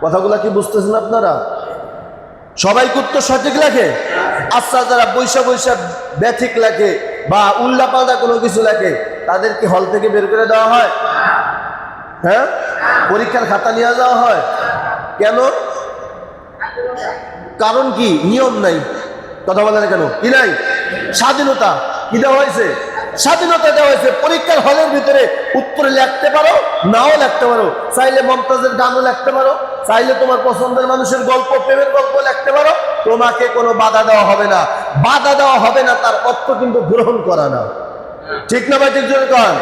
কথাগুলা কি বুঝতেছেন আপনারা? সবাই উত্তর সঠিক লেখে? আচ্ছা, যারা বৈশা বৈশা ব্যাঠিক লেখে বা উল্লাপাল্টা কোনো কিছু লেখে, তাদের কি হল থেকে বের করে দেওয়া হয়? হ্যাঁ, পরীক্ষার খাতা নিয়ে যাওয়া হয় কেন? কারণ কি? নিয়ম নাই। কথা বলে না কেন? কি নাই? স্বাধীনতা কি দেওয়া হয়েছে? স্বাধীনতা দেওয়া হয়েছে। পরীক্ষার হলের ভিতরে উত্তরে লিখতে পারো, নাও লিখতে পারো। চাইলে মমতাজের গানও লিখতে পারো, চাইলে তোমার পছন্দের মানুষের গল্প, প্রেমের গল্প লিখতে পারো। তোমাকে কোনো বাধা দেওয়া হবে না। বাধা দেওয়া হবে না তার অর্থ কিন্তু গ্রহণ করা না। ঠিক না ভাই? ঠিক জোরে কন।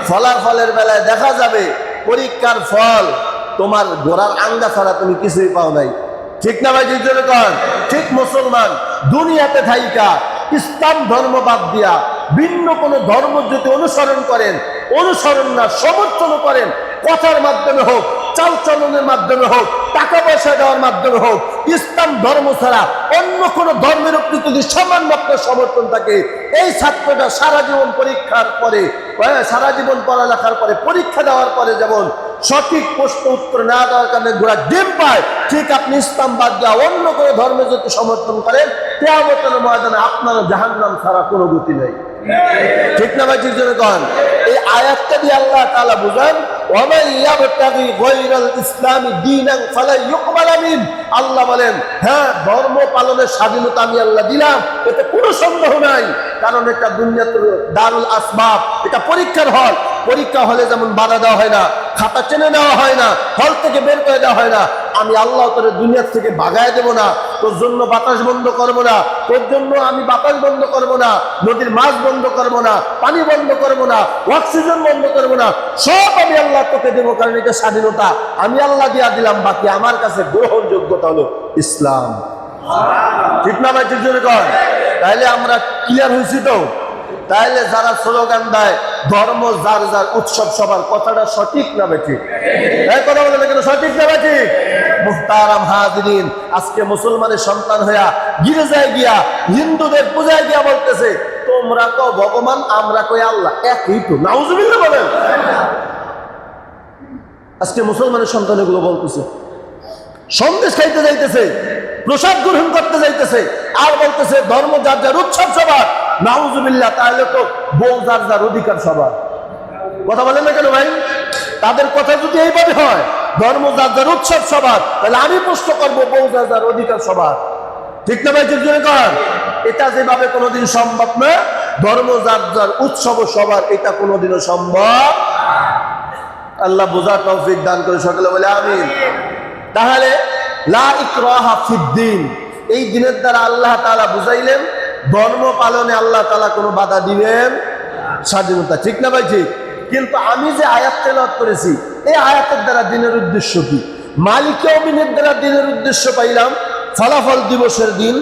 ফলাফলের বেলায় দেখা যাবে পরীক্ষার ফল তোমার গোড়ার আঙ্গা ছাড়া তুমি কিছুই পাও নাই। ঠিক না ভাই? ঠিক জোরে কন। ঠিক মুসলমান দুনিয়াতে থাইকা ইসলাম ধর্ম বাদ দিয়া ভিন্ন কোন ধর্ম যদি অনুসরণ করেন, অনুসরণ না সমর্থন করেন, কথার মাধ্যমে হোক, চাল চলনের মাধ্যমে হোক, টাকা পয়সা দেওয়ার মাধ্যমে হোক, ইসলাম ধর্ম ছাড়া অন্য কোন ধর্মের উপর যদি সামান্য আপনার সমর্থন থাকে, এই ছাত্রটা সারা জীবন পরীক্ষার পরে, সারা জীবন পড়ালেখার পরে, পরীক্ষা দেওয়ার পরে যেমন সঠিক প্রশ্ন উত্তর না দেওয়ার কারণে গোড়া ডিম পায়, ঠিক আপনি ইসলাম বাদ দেওয়া অন্য কোনো ধর্মে যদি সমর্থন করেন, কিয়ামতের ময়দানে আপনার জাহান্নাম ছাড়া কোনো গতি নেই। ঠিক না ভাই? ঠিক জন্য কন। এই আয়াতটা দিয়ে আল্লাহ তাআলা বুঝান, ওয়ামান ইয়াবতাগি গায়রাল ইসলামি দীনান ফালা ইউকবালা মিন। আল্লাহ বলেন, হ্যাঁ, ধর্ম পালনের স্বাধীনতা আমি আল্লাহ দিলাম, এতে কোনো সন্দেহ নাই। কারণ এটা দুনিয়াতে দারুল আসবাব, এটা পরীক্ষার হল। পরীক্ষা হলে যেমন বাধা দেওয়া হয় না, খাতা টেনে নেওয়া হয় না, হল থেকে বের করে দেওয়া হয় না। আমি আল্লাহ তোর দুনিয়া থেকে ভাগায় দেব না, তোর জন্য বাতাস বন্ধ করবো না, তোর জন্য আমি বাতাস বন্ধ করবো না, নদীর মাছ বন্ধ করবো না, পানি বন্ধ করবো না, অক্সিজেন বন্ধ করবো না, সব আমি আল্লাহ তোকে দেবো। কারণ এটা স্বাধীনতা আমি আল্লাহ দিয়া দিলাম। বাকি আমার কাছে গ্রহণযোগ্যতা হলো ইসলাম। ঠিক না ভাই? ঠিক জোরে কর। তাইলে আমরা ক্লিয়ার হয়েছি তো? তাইলে যারা স্লোগান দেয় ধর্ম যার যার, উৎসব সবার, কথাটা সঠিক না বেঠিক? এই কথা বলে না কেন? সঠিক না বেঠিক? মুহতারাম হাজিরিন, আজকে মুসলমানের সন্তান হইয়া গির্জায় গিয়া হিন্দুদের পূজায় গিয়া বলতেছে, তোমরা তো ভগবান, আমরা কই আল্লাহ, একই তো। নাউজুবিল্লাহ বলেন। আজকে মুসলমানের সন্তান এগুলো বলতেছে। সন্দেশ খাইতে যাইতেছে, প্রসাদ গ্রহণ করতে যাইতেছে, আর বলতেছে ধর্ম যার যার উৎসব সবার। নাউজুবিল্লাহ, তাহলে তো বউ যার যার অধিকার সবার। কথা বলেন না কেন ভাই? তাদের কথা যদি এইভাবে হয়, ধর্ম যার যার উৎসব সবার, তাহলে আমি প্রশ্ন করবো বউ যার যার অধিকার সবার। ঠিক না ভাই? ঠিক জন্য কর, এটা যেভাবে কোনোদিন সম্ভব না। ধর্ম যার যার উৎসব সবার, এটা কোনোদিনও সম্ভব। আল্লাহ বোঝার তৌফিক দান করে সকলে বলে আমিন। তাহলে লা ইকরাহা ফিদ্দিন, এই দিনের দ্বারা আল্লাহ তাআলা বুঝাইলেন ধর্ম পালনে আল্লাহ তাআলা কোনো বাধা দিবেন, স্বাধীনতা। ঠিক না ভাই? ঠিক। কিন্তু আমি যে আয়াত তেলাওয়াত করেছি, এই আয়াতের দ্বারা দিনের উদ্দেশ্য কি? মালিক ইয়াউমিনের দ্বারা দিনের উদ্দেশ্য পাইলাম ফলাফল দিবসের দিন।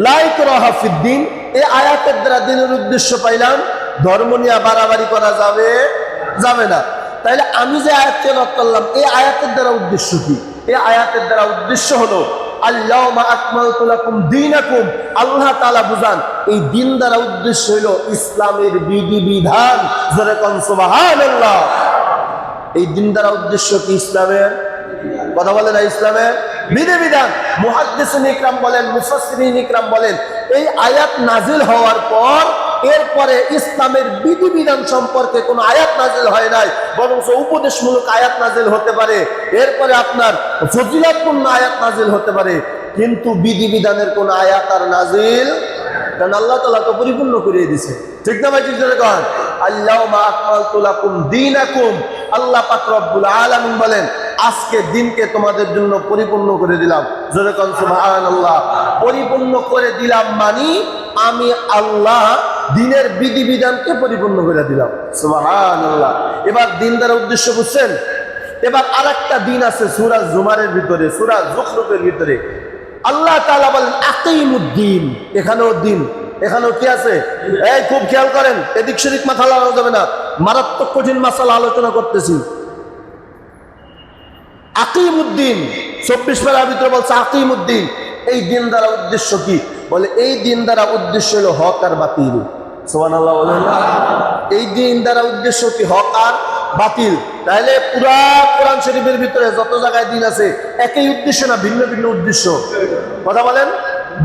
লা ইকরাহা ফিদ্দিন, এই আয়াতের দ্বারা দিনের উদ্দেশ্য পাইলাম ধর্ম নিয়ে বাড়াবাড়ি করা যাবে না। তাইলে আমি যে আয়াত তেলাওয়াত করলাম, এই আয়াতের দ্বারা উদ্দেশ্য কি? এই আয়াতের দ্বারা উদ্দেশ্য হলো আল-ইয়াউমা আকমালতু লাকুম দীনাকুম। আল্লাহ তাআলা বুঝান এই দিন দ্বারা উদ্দেশ্য হলো ইসলামের বিধিবিধান। জোরে কোন সুবহানাল্লাহ। এই দিন দ্বারা উদ্দেশ্য কি? ইসলামের, কথা বলে না, ইসলামের বিধিবিধান। মুহাদ্দিসিন ইকরাম বলেন, মুফাসসিরিন ইকরাম বলেন, এই আয়াত নাজিল হওয়ার পর এরপরে ইসলামের বিধিবিধান সম্পর্কে কোনো আয়াত নাজিল হয় নাই, বরং উপদেশমূলক আয়াত নাজিল হতে পারে, এরপরে আপনার ফজিলতপূর্ণ আয়াত নাজিল হতে পারে, কিন্তু বিধিবিধানের কোন আয়াত আর নাজিল, কারণ আল্লাহ তাআলা তো পরিপূর্ণ করে দিয়েছে। ঠিক না ভাই? ঠিক করে কন আল-ইয়াউমা আকমালতু লাকুম দীনাকুম। আল্লাহ পাক রব্বুল আলামিন বলেন আজকে দিনকে তোমাদের জন্য পরিপূর্ণ করে দিলাম। জোরে কোন সুবহানাল্লাহ। পরিপূর্ণ করে দিলাম মানে আমি আল্লাহ দিনের বিধিবিধানকে পরিপূর্ণ করে দিলাম। সুবহানাল্লাহ। এবার দিন দ্বারা উদ্দেশ্য বুঝছেন? এবার আরেকটা দিন আছে সূরা জুমারের ভিতরে, সূরা যুখরুফের ভিতরে আল্লাহ তাআলা বলেন আকিমুদ্দিন। এখানেও দিন, এখানেও কি আছে? এই খুব খেয়াল করেন, এদিক সেদিক মাথা লাগানো যাবে না, মারাত্মক কঠিন মাসালা আলোচনা করতেছি। আকিমুদ্দিন 24 পারার ভিতরে বলছে আকিমুদ্দিন। এই দিন দ্বারা উদ্দেশ্য কি? বলে এই দিন দ্বারা উদ্দেশ্য হলো হক আর বাতিল। সুবহানাল্লাহ বলেন না? এই দিন দ্বারা উদ্দেশ্য কি? হক আর বাতিল। তাহলে পুরা কোরআন শরীফের ভিতরে যত জায়গায় দিন আছে একই উদ্দেশ্য না, ভিন্ন ভিন্ন উদ্দেশ্য। কথা বলেন,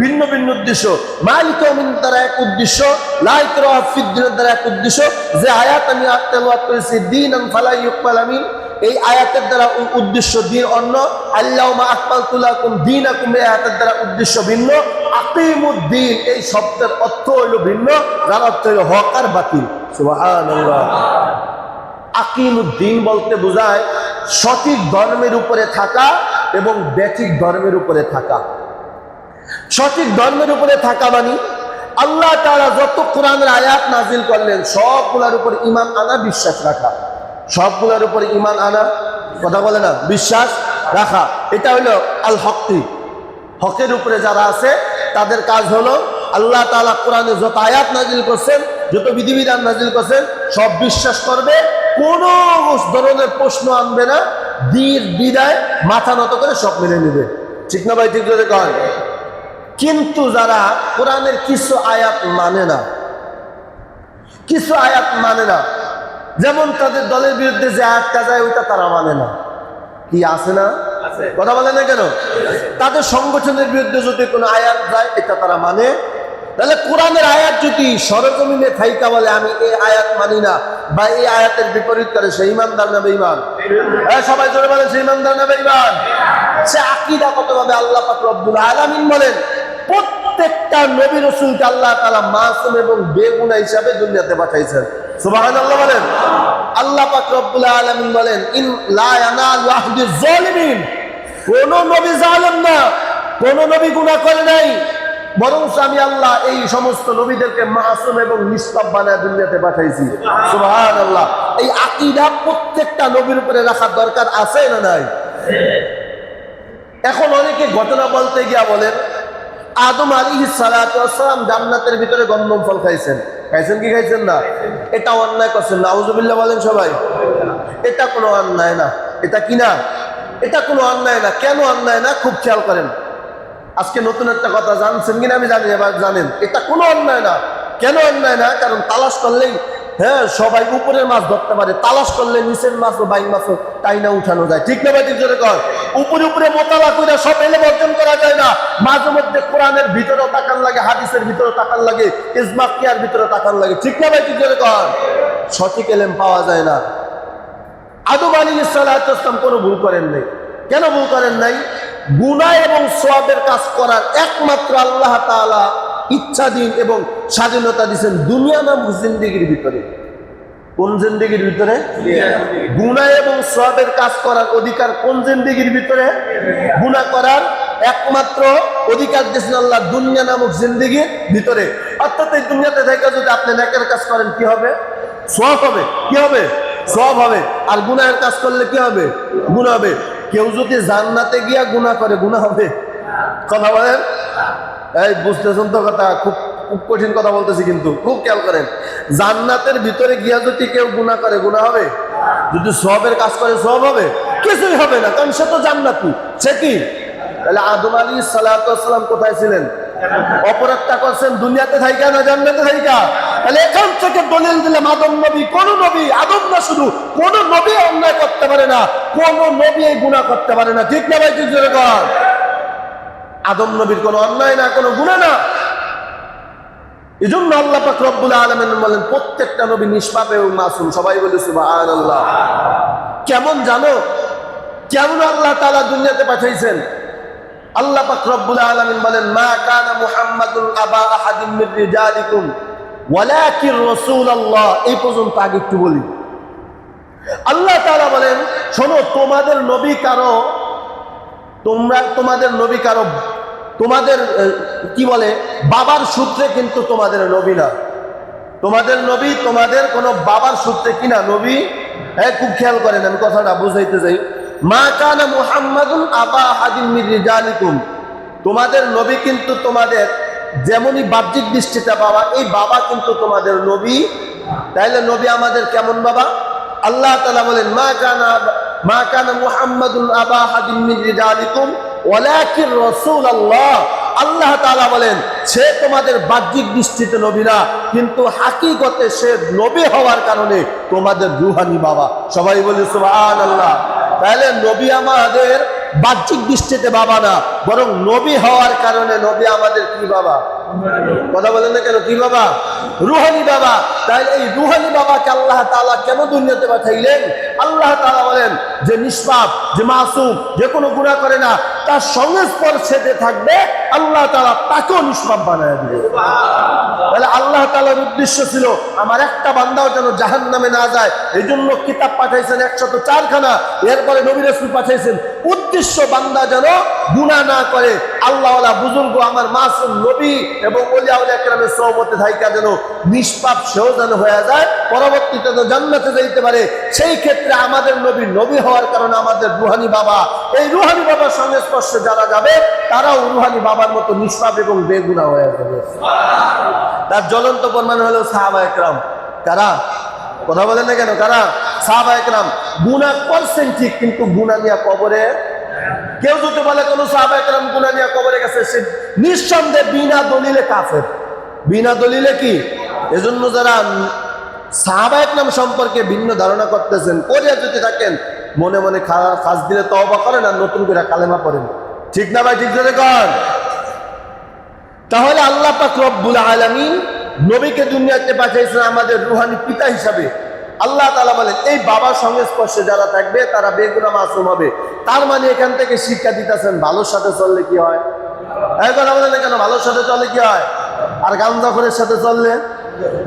ভিন্ন ভিন্ন উদ্দেশ্য। মালিক ইয়াউমিন দ্বারা এক উদ্দেশ্য, লা ইকরাহা ফিদ্দিনের দ্বারা এক উদ্দেশ্য। যে আয়াত আমি তেলাওয়াত করেছি দীনান ফালা ইউকবাল মিন, এই আয়াতের দ্বারা উদ্দেশ্য দিন অন্য। আল-ইয়াউমা আকমালতু লাকুম দীনাকুম, এই আয়াতের দ্বারা উদ্দেশ্য ভিন্ন। আকিমুদ্দিন এই শব্দের অর্থ হলো ভিন্ন, যার অর্থ হলো হক আর বাতিল। সুবহানাল্লাহ। আকিমুদ্দিন বলতে বোঝায় সঠিক ধর্মের উপরে থাকা এবং ব্যাঠিক ধর্মের উপরে থাকা। সঠিক ধর্মের উপরে থাকা মানে আল্লাহ তাআলা যত কোরআনের আয়াত নাজিল করলেন সবগুলোর উপর ঈমান আনা, বিশ্বাস রাখা। সবগুলোর উপর ঈমান আনা, কথা বলে না, বিশ্বাস রাখা। এটা হলো আল হক্কি। হকের উপরে যারা আছে তাদের কাজ হলো আল্লাহ তাআলা কোরআনে যত আয়াত নাজিল করছেন, যত বিধিবিধান নাজিল করছেন সব বিশ্বাস করবে, কোনো ধরনের প্রশ্ন আনবে না, দ্বিধায় মাথা নত করে সব মেনে নেবে। ঠিক না ভাই? ঠিক করে কয়। কিন্তু যারা কোরআনের কিছু আয়াত মানে না, কিছু আয়াত মানে না, যেমন তাদের দলের বিরুদ্ধে যে আয়াতটা যায় ওইটা তারা মানে না, কি আছে না? কথা বলে না কেন? তাদের সংগঠনের বিরুদ্ধে যদি কোনো আয়াত যায় এটা তারা মানে। তাহলে কোরআনের আয়াত যদি সরজমিনে থাইকা বলে আমি এই আয়াত মানি না বা এই আয়াতের বিপরীত করে, সে ঈমানদার না বেঈমান? সবাই জোরে বলেন, সে ঈমানদার না বেঈমান? সে আকীদাগতভাবে আল্লাহ পাক রব্বুল আলামিন বলেন প্রত্যেকটা নবী রাসূলকে আল্লাহ তাআলা মাসুম এবং বেগুনাহ হিসাবে দুনিয়াতে পাঠাইছেন। সুবহানাল্লাহ বলেন। আল্লাহ পাক রব্বুল আলামিন বলেন ইন লা ইয়ানালু আহদিজ জালিমিন, কোন নবী জালেম না, কোন নবী গুনাহ করে নাই, বরং আমি আল্লাহ এই সমস্ত নবীদেরকে মাসুম এবং নিষ্পাপ বানায় দুনিয়াতে পাঠাইছি। সুবহানাল্লাহ। এই আকীদা প্রত্যেকটা নবীর উপরে রাখার দরকার আছে না নাই? এখন অনেকে ঘটনা বলতে গিয়া বলেন আদম আলাইহিস সালাতু ওয়াস সালাম জান্নাতের ভিতরে গন্ধম ফল খাইছেন। খাইছেন কি খাইছেন না? এটা অন্যায় করছেন। নাউজুবিল্লাহ বলেন সবাই। এটা কোনো অন্যায় না। এটা কি না? এটা কোনো অন্যায় না। কেন অন্যায় না? খুব খেয়াল করেন। আজকে নতুন একটা কথা জানছেন কিনা আমি জানি, এবার জানেন। এটা কোনো অন্যায় না। কেন অন্যায় না? কারণ তালাশ করলেই হ্যাঁ সবাই উপরের মাছ ধরতে পারে, তালাশ করলে নিচের মাছ ও বাইং মাছও তাই না উঠানো যায়, ঠিক না ভাই? ঠিক জোরে কর। উপরে উপরে মোতালা করে সব এলে বর্জন করা যায় না। মাঝে মধ্যে কোরআনের ভিতরেও তাকান লাগে, হাদিসের ভিতরেও তাকান লাগে, ইজমা কিয়ার ভিতরে তাকান লাগে, ঠিক না ভাই? ঠিক জোরে কর। সঠিক এলেম পাওয়া যায় না। আদম আলাইহিস সালাম কোনো ভুল করেন নাই। কেন ভুল করেন নাই? গুনাহ এবং সওয়াবের কাজ করার একমাত্র আল্লাহ তাআলা ইচ্ছাধীন এবং স্বাধীনতা দিয়েছেন দুনিয়া নামক জিন্দেগির ভিতরে। কোন জিন্দেগির ভিতরে? গুনাহ এবং সওয়াবের কাজ করার অধিকার কোন জিন্দেগির ভিতরে? গুনাহ করার একমাত্র অধিকার দিয়েছেন আল্লাহ দুনিয়া নামক জিন্দেগির ভিতরে। অর্থাৎ এই দুনিয়াতে থেকে যদি আপনি নেকের কাজ করেন কি হবে? সওয়াব হবে। কি হবে? সওয়াব হবে। আর গুনাহের কাজ করলে কি হবে? গুনাহ হবে। কেউ যদি জান্নাতে গিয়া গুনাহ করে গুনাহ হবে? কথা বলেন। এই বুঝতেছেন তো কথা? খুব খুব কঠিন কথা বলতেছি, কিন্তু খুব খেয়াল করেন। জান্নাতের ভিতরে গিয়া যদি কেউ গুনাহ করে গুনাহ হবে? যদি সওয়াবের কাজ করে সওয়াব হবে? কিছুই হবে না, কারণ সে তো জান্নাতি। সে কি? তাহলে আদম আলাইহিস সালাম কোথায় ছিলেন? অপরাধটা করছেন দুনিয়াতে থাইকা না জান্নাতে থাইকা? তাহলে এখান থেকে দলিল দিলাম আদম নবী, কোন নবী, আদম না শুধু, কোন নবী অন্যায় করতে পারে না, কোন নবী এই গুনাহ করতে পারে না, ঠিক না ভাই? ঠিক জোরে কর। আদম নবীর কোনো অন্যায় না, কোনো গুনাহ না। এজন্য আল্লাহ পাক রব্বুল আলামিন বলেন প্রত্যেকটা নবী নিষ্পাপ এবং মাসুম। সবাই বলে সুবহানাল্লাহ। কেমন জানো? কেমন আল্লাহ তাআলা দুনিয়াতে পাঠাইছেন? আল্লাহ পাক রব্বুল আলামিন বলেন মা কানা মুহাম্মাদুন আবা আহাদিম মির রিজালিকুম ওয়ালাকিন রাসূলুল্লাহ। এই পর্যন্ত আগে একটু বলি। আল্লাহ তাআলা বলেন শোনো, তোমাদের নবী কারো, তোমাদের নবী কারো, তোমাদের কি বলে বাবার সূত্রে কিন্তু তোমাদের নবী না। তোমাদের নবী তোমাদের কোনো বাবার সূত্রে কিনা নবী। হ্যাঁ, খুব খেয়াল করেন, আমি কথাটা বুঝাইতে চাই। মা কানা মুহাম্মাদুন আবা আহাদিম মির রিজালিকুম, তোমাদের নবী কিন্তু তোমাদের যেমনই বাহ্যিক দৃষ্টিতে বাবা, এই বাবা কিন্তু তোমাদের নবী। তাইলে নবী আমাদের কেমন বাবা? আল্লাহ তাআলা বলেন মা কানা মুহাম্মাদুন আবা আহাদিম মির রিজালিকুম ওয়ালাকিন রাসূলুল্লাহ। আল্লাহ তাআলা বলেন সে তোমাদের বাহ্যিক দৃষ্টিতে নবী না, কিন্তু হাকিকতে সে নবী হওয়ার কারণে তোমাদের রূহানি বাবা। সবাই বলি সুবহানাল্লাহ। তাহলে নবী আমাদের বাহ্যিক দৃষ্টিতে বাবা না, বরং নবী হওয়ার কারণে নবী আমাদের কি বাবা? কথা বলেন না কেন? কি বাবা? রূহানি বাবা। তাহলে এই রূহানি বাবাকে আল্লাহ তাআলা কেন দুনিয়াতে পাঠাইলেন? আল্লাহ তাআলা বলেন যে নিষ্পাপ, যে মাসুম, যে কোনো গুনাহ করে না, তার সংস্পর্শে থাকবে আল্লাহ তাআলা তাকেও নিষ্পাপ বানায় দিবে। তাহলে আল্লাহ তাআলার উদ্দেশ্য ছিল আমার একটা বান্দাও যেন জাহান্নামে না যায়। এই জন্য কিতাব পাঠাইছেন 104 খানা, এরপরে নবী রাসূল পাঠাইছেন। উদ্দেশ্য বান্দা যেন গুনাহ না করে, আল্লাহওয়ালা বুজুর্গ আমার মাসুম নবী এবং ওলিয়া উলিয়া কেরামের সোহবতে থাইকা যেন নিষ্পাপ সেও যেন হয়ে যায়, পরবর্তীতে যেন জান্নাতে যাইতে পারে। সেই ক্ষেত্রে আমাদের নবী হওয়ার কারণে আমাদের রূহানি বাবা, এই রূহানি বাবার সংস্পর্শে যারা যাবে তারাও রূহানি বাবার মতো নিষ্পাপ এবং বেগুনাহ হয়ে যাবে। তার জ্বলন্ত প্রমাণ হলো সাহাবায়ে কেরাম। কারা? কথা বলেন না কেন? কারা? সাহাবায়ে কেরাম। গুনাহ করছেন ঠিক, কিন্তু গুনাহ নিয়ে কবরে, কেউ যদি বলে কোন সাহাবায়ে কেরাম গুনাহ নিয়ে কবরে গেছে, সে নিঃসন্দেহে বিনা দলিলে কাফের। বিনা দলিলে কি? এজন্য যারা সাহাবায়ে কেরাম সম্পর্কে ভিন্ন ধারণা করতেছেন, করে যদি থাকেন, মনে মনে খাস দিলে তওবা করেন আর নতুন করে কালেমা পড়েন, ঠিক না ভাই? ঠিক করে কর। তাহলে আল্লাহ পাক রব্বুল আলামিন নবীকে দুনিয়াতে পাঠিয়েছেন আমাদের রূহানি পিতা হিসাবে। আল্লাহ তাআলা বলেন এই বাবার সংস্পর্শে যারা থাকবে তারা বেগুনাহ মাসুম হবে। তার মানে এখান থেকে শিক্ষা দিতেছেন ভালোর সাথে চললে কি হয়? এই কথা বলেন না কেন? ভালোর সাথে চললে কি হয়? আর গাঁজাখোরের সাথে চললে,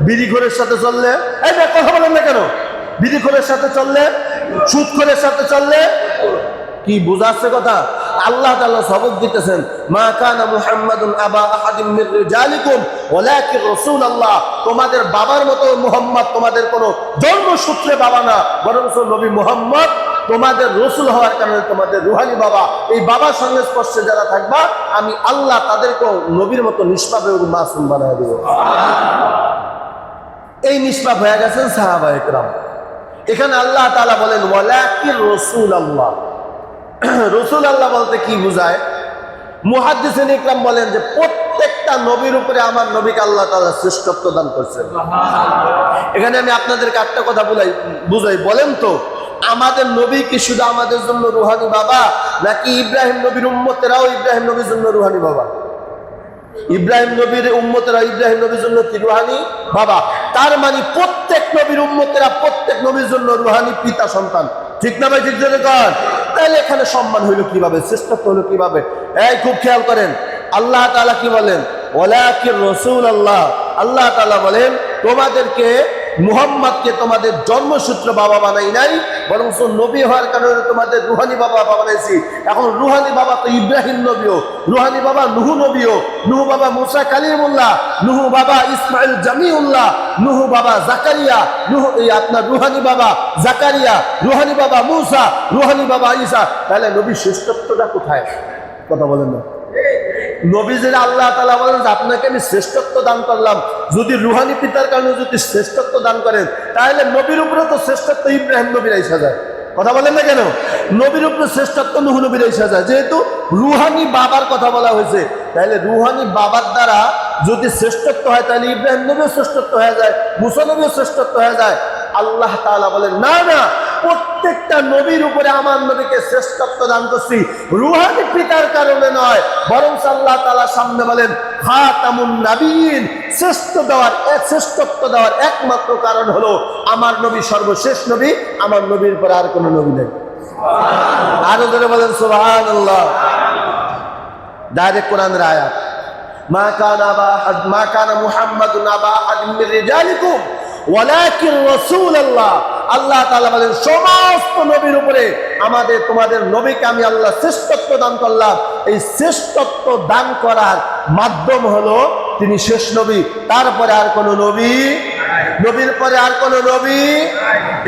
বিড়িখোরের সাথে চললে, এই কথা বলেন না কেন? বিড়িখোরের সাথে চললে, সুদখোরের সাথে চললে কি বুঝাচ্ছে কথা? আল্লাহ তাআলা সবক দিতেছেন মা কানা মুহাম্মাদুন আবা আহাদিম মির রিজালিকুম ওয়ালাকিন রাসূলুল্লাহ। তোমাদের বাবার মতো মুহাম্মদ তোমাদের কোনো জন্মসূত্রে বাবা না, বরং নবী মুহাম্মদ তোমাদের রাসূল হওয়ার কারণে তোমাদের রূহানি বাবা। এই বাবার সংস্পর্শে যারা থাকবা আমি আল্লাহ তাদেরকেও নবীর মতো নিষ্পাপ এবং মাসুম বানায় দেব। এই নিষ্পাপ হয়ে গেছেন সাহাবায়ে কেরাম। এখানে আল্লাহ তাআলা বলেন ওয়ালাকিন রাসূলুল্লাহ। রসুল আল্লাহ বলতে কি বুঝায়? মুহাদ্দিসিন ইকরাম বলেন যে প্রত্যেকটা নবীর উপরে আমার নবীকে আল্লাহ তাআলা শ্রেষ্ঠত্ব দান করছেন। এখানে আমি আপনাদেরকে একটা কথা বুঝাই, বলেন তো আমাদের নবী কি শুধু আমাদের জন্য রুহানি বাবা, নাকি ইব্রাহিম নবীর উম্মতেরাও ইব্রাহিম নবীর জন্য রুহানি বাবা? ইব্রাহিম নবীর উম্মতেরা ইব্রাহিম নবীর জন্য কি রুহানি বাবা? তার মানে প্রত্যেক নবীর উম্মতেরা প্রত্যেক নবীর জন্য রুহানি পিতা সন্তান, ঠিক না ভাই? ঠিক জোরে কর। তাহলে এখানে সম্মান হইলো কিভাবে, শ্রেষ্ঠত্ব হলো কিভাবে? এই খুব খেয়াল করেন, আল্লাহ তাআলা কি বলেন? ওয়ালাকির রাসূলুল্লাহ, আল্লাহ তাআলা বলেন তোমাদেরকে মুহাম্মদকে তোমাদের জন্মসূত্র বাবা বানাই নাই, বরং নবী হওয়ার কারণে তোমাদের রুহানি বাবা বানাইছি। এখন রুহানি বাবা তো ইব্রাহিম নবীও, রুহানি বাবা নুহু নবীও, নুহু বাবা মুসা কালিমুল্লাহ, নুহু বাবা ইসমাইল জামিউল্লাহ, নুহু বাবা জাকারিয়া, আপনার রুহানি বাবা জাকারিয়া, রুহানি বাবা মুসা, রুহানি বাবা ঈসা। তাহলে নবীর শ্রেষ্ঠত্বটা কোথায়? কথা বলেন না। নবীজির আল্লাহ তাআলা বলেন যে আপনাকে আমি শ্রেষ্ঠত্ব দান করলাম। যদি রুহানি পিতার কারণে যদি শ্রেষ্ঠত্ব দান করেন, তাহলে নবীর উপরে তো শ্রেষ্ঠত্ব ইব্রাহিম নবীর আইসা যায়। কথা বলেন না কেন? নবীর উপরে শ্রেষ্ঠত্ব নূহ নবীর আইসা যায়। যেহেতু রুহানি বাবার কথা বলা হয়েছে, তাহলে রুহানি বাবার দ্বারা যদি শ্রেষ্ঠত্ব হয়, তাহলে ইব্রাহিম নবীর শ্রেষ্ঠত্ব হয়ে যায়, মুসা নবীর শ্রেষ্ঠত্ব হয়ে যায়। আল্লাহ তাআলা বলেন না না, প্রত্যেকটা নবীর উপরে আমার নবীকে শ্রেষ্ঠত্ব দান করছি, রুহানি পিতার কারণে নয়, বরং আল্লাহ তাআলা সামনে বলেন খাতামুন নবীন, শ্রেষ্ঠত্ব দেওয়ার একমাত্র কারণ হলো আমার নবী সর্বশেষ নবী, আমার নবীর পরে আর কোনো নবী নেই। আরো ধরে বলেন সুবহানাল্লাহ। ডাইরেক্ট কোরআনের আয়াত, মা কানা মুহাম্মাদুন আবা আহাদিন মির রিজালিকুম ওয়ালাকিন রাসূলুল্লাহ। আল্লাহ তাআলা বলেন সমস্ত নবীর উপরে তোমাদের নবীকে আমি আল্লাহ শ্রেষ্ঠত্ব দান করলাম। এই শ্রেষ্ঠত্ব দান করার মাধ্যম হলো তিনি শেষ নবী, তারপরে আর কোন নবী, নবীর পরে আর কোন নবী।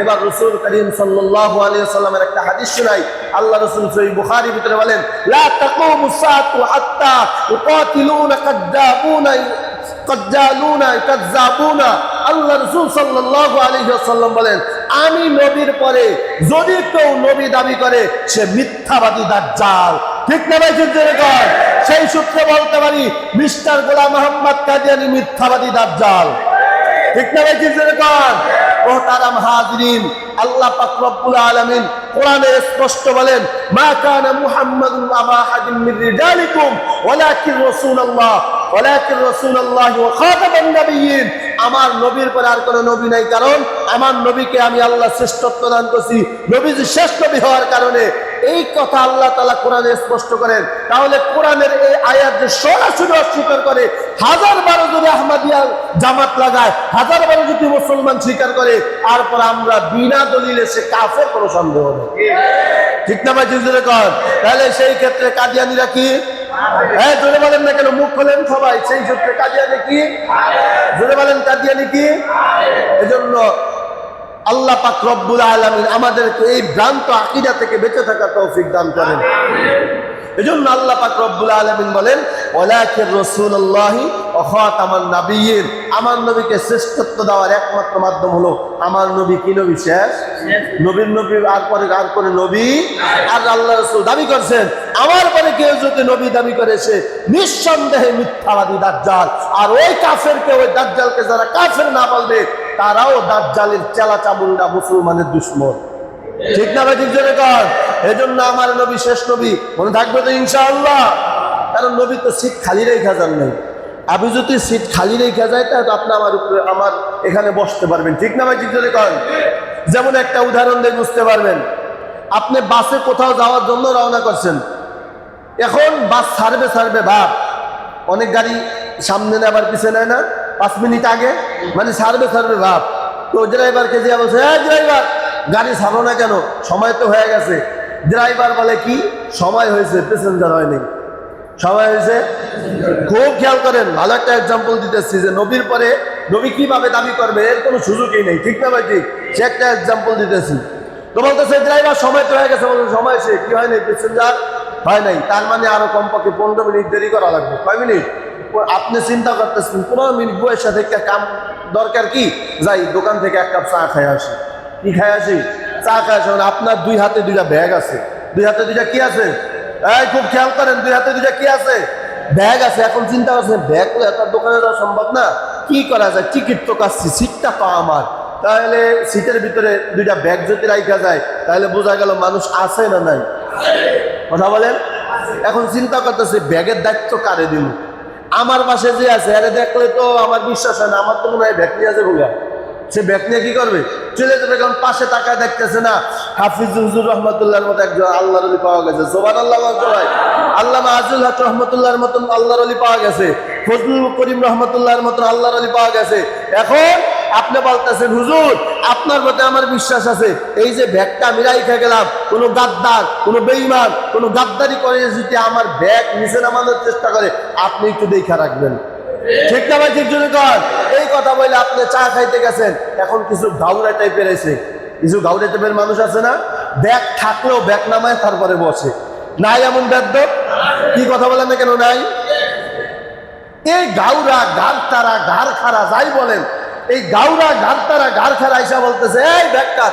এবার রাসূল করিম সাল্লাল্লাহু আলাইহি ওয়াসাল্লামের একটা হাদিস শোনাই। আল্লাহ রাসূল সহিহ বুখারীর ভিতরে বলেন লা তাকুমুস সাআতু হাত্তা ইউকাতিলুনা কাজ্জাবুনা। আল্লাহ রাসূল সাল্লাল্লাহু আলাইহি ওয়াসাল্লাম বলেন আমি নবীর পরে যদি কেউ নবী দাবি করে সে মিথ্যাবাদী দাজ্জাল, ঠিক না ভাই? সেই সূত্রে বলতে পারি মিস্টার গোলাম মোহাম্মদ কাদিয়ানী মিথ্যাবাদী দাজ্জাল, ঠিক না ভাই? মুহতারাম হাজিরিন, আল্লাহ পাক রব্বুল আলামিন কোরআনে স্পষ্ট বলেন মা কানা মুহাম্মাদুন আবা আহাদিন মির রিজালিকুম ওয়ালাকিন রাসূলুল্লাহ ওয়া খাতামান নাবিয়্যিন। আমার নবীর পরে আর কোনো নবী নাই, কারণ আমার নবীকে আমি আল্লাহ শ্রেষ্ঠত্ব দান করছি, নবীজি শেষ নবী হওয়ার কারণে। এই কথা আল্লাহ তাআলা কোরআনে স্পষ্ট করেন। তাহলে কোরআনের এই আয়াত যে সরাসরি অস্বীকার করে, হাজার বারো যদি আহমদিয়া জামাত লাগায়, হাজার বারো যদি মুসলমান স্বীকার করে, তারপর আমরা বিনা দলিলে সে কাফের, কোনো সন্দেহ নেই, ঠিক না ভাই? তাহলে সেই ক্ষেত্রে কাদিয়ানীরা কি? হ্যাঁ, জোরে বলেন না কেন? মুখ খোলেন সবাই। সেই ক্ষেত্রে কাদিয়ানী কি? জোরে বলেন কাদিয়ানী কি? এজন্য আল্লাহ পাক রব্বুল আলামিন আমাদেরকে এই ভ্রান্ত আকীদা থেকে বেঁচে থাকার তৌফিক দান করেন। এজন্য আল্লাহ পাক রব্বুল আলামিন বলেন ওয়ালাকির রাসূলুল্লাহি ওয়া খাতামান নাবিয়্যিন। আমার নবীকে শ্রেষ্ঠত্ব দেওয়ার একমাত্র মাধ্যম হলো আমার নবী কি? নবী শেষ নবীর নবী, আর পরে আর কোন নবী? আর আল্লাহ রাসূল দাবি করছেন আমার পরে কেউ যদি নবী দাবি করে সে নিঃসন্দেহে মিথ্যাবাদী দাজ্জাল। আর ওই কাফেরকে, ওই দাজ্জালকে যারা কাফের না বলবে, তারাও দাজ্জালের চেলা চামুন্ডা, মুসলমানের দুশমন, ঠিক না ভাই? এজন্য আমার নবী শেষ নবী, মনে থাকবে তো ইনশাআল্লাহ। কারণ নবী তো সিট খালি রেখা যান নাই। আপনি যদি সিট খালি রেখা যায় তাহলে আপনি আমার উপরে, আমার এখানে বসতে পারবেন, ঠিক না ভাই? যেমন একটা উদাহরণ দিয়ে বুঝতে পারবেন। আপনি বাসে কোথাও যাওয়ার জন্য রওনা করছেন, এখন বাস ছাড়বে ভাব, অনেক গাড়ি সামনে নেয় আবার পিছিয়ে নেয় না, 5 মিনিট আগে, মানে ছাড়বে ভাব। তো ড্রাইভারকে যে বলছে ড্রাইভার গাড়ি ছাড়ো না কেন, সময় তো হয়ে গেছে। ড্রাইভার বলে কি সময় হয়েছে, প্যাসেঞ্জার হয়নি, সময় হয়েছে। খুব খেয়াল করেন, ভালো একটা এক্সাম্পল দিতেছি যে নবীর পরে নবী কিভাবে দাবি করবে এর কোনো সুযোগই নেই, ঠিক না ভাই? ঠিক, সে একটা এক্সাম্পল দিতেছি। তো বলতেছে ড্রাইভার সময় তো হয়ে গেছে, বলছে সময় সে কি হয় নাই, প্যাসেঞ্জার হয় নাই, তার মানে আরো কমপক্ষে 15 মিনিট দেরি করা লাগবে। কয় মিনিট? আপনি চিন্তা করতেছেন 15 মিনিট বয়স সাথে কাম দরকার কি, যাই দোকান থেকে 1 কাপ চা খাই আসি। কি খাই আসি? চা খাই আসি। আপনার 2 হাতে 2টা ব্যাগ আছে, 2 হাতে 2টা কি আছে? এই খুব খেয়াল করেন, দুই হাতে দুইটা কি আছে? ব্যাগ আছে। এখন চিন্তা করছেন ব্যাগ তো এত দোকানে যাওয়া সম্ভব না, কি করা যায়? টিকিট তো কাটছি, সিটটা তো আমার, তাহলে সিটের ভিতরে দুইটা ব্যাগ যদি রাখা যায় তাহলে বোঝা গেল মানুষ আছে না নাই? কথা বলেন। এখন চিন্তা করতেছে ব্যাগের দায়িত্ব কারে দিব? আমার পাশে যে আছে আরে দেখলে তো আমার বিশ্বাস হয় না, আমার তো মনে হয় ব্যাগ নিয়ে আছে বলে সে ব্যাগ নিয়ে কি করবে? চলে যাবে। কারণ পাশে তাকায় দেখতেছে না হাফিজ হুজুর রহমতুল্লাহর মতো একজন আল্লাহর ওলি পাওয়া গেছে। সুবহানাল্লাহ ভাই। আল্লামা আজুল হক রহমতুল্লাহর মতন আল্লাহর ওলি পাওয়া গেছে। ফজলুল করিম রহমতুল্লাহর মতন আল্লাহর ওলি পাওয়া গেছে। এখন আপনি বলতেছেন হুজুর আপনার মতে আমার বিশ্বাস আছে, এই যে ব্যাগটা আমি রাইখা গেলাম, কোনো গাদ্দার, কোনো বেঈমান, কোনো গাদ্দারি করে যদি আমার ব্যাগ নিচে নামানোর চেষ্টা করে, আপনি একটু দেখা রাখবেন। ঠিক না ভাই? ঠিক জন্য কর। এই কথা বলে আপনি চা খাইতে গেছেন, এখন কিছু গাউরা টাইপের এসে, কিছু গাউরা টাইপের মানুষ আছে না, ব্যাগ থাকলেও ব্যাগ নামায় তারপরে বসে। নাই এমন বেদ্য? কি কথা বলেন না কেন নাই? এই গাউরা গাড়তারা গাড় খারা যাই বলেন, এই গাউরা গাড়তারা গাড় খারা আইসা বলতেছে এই ব্যাগটা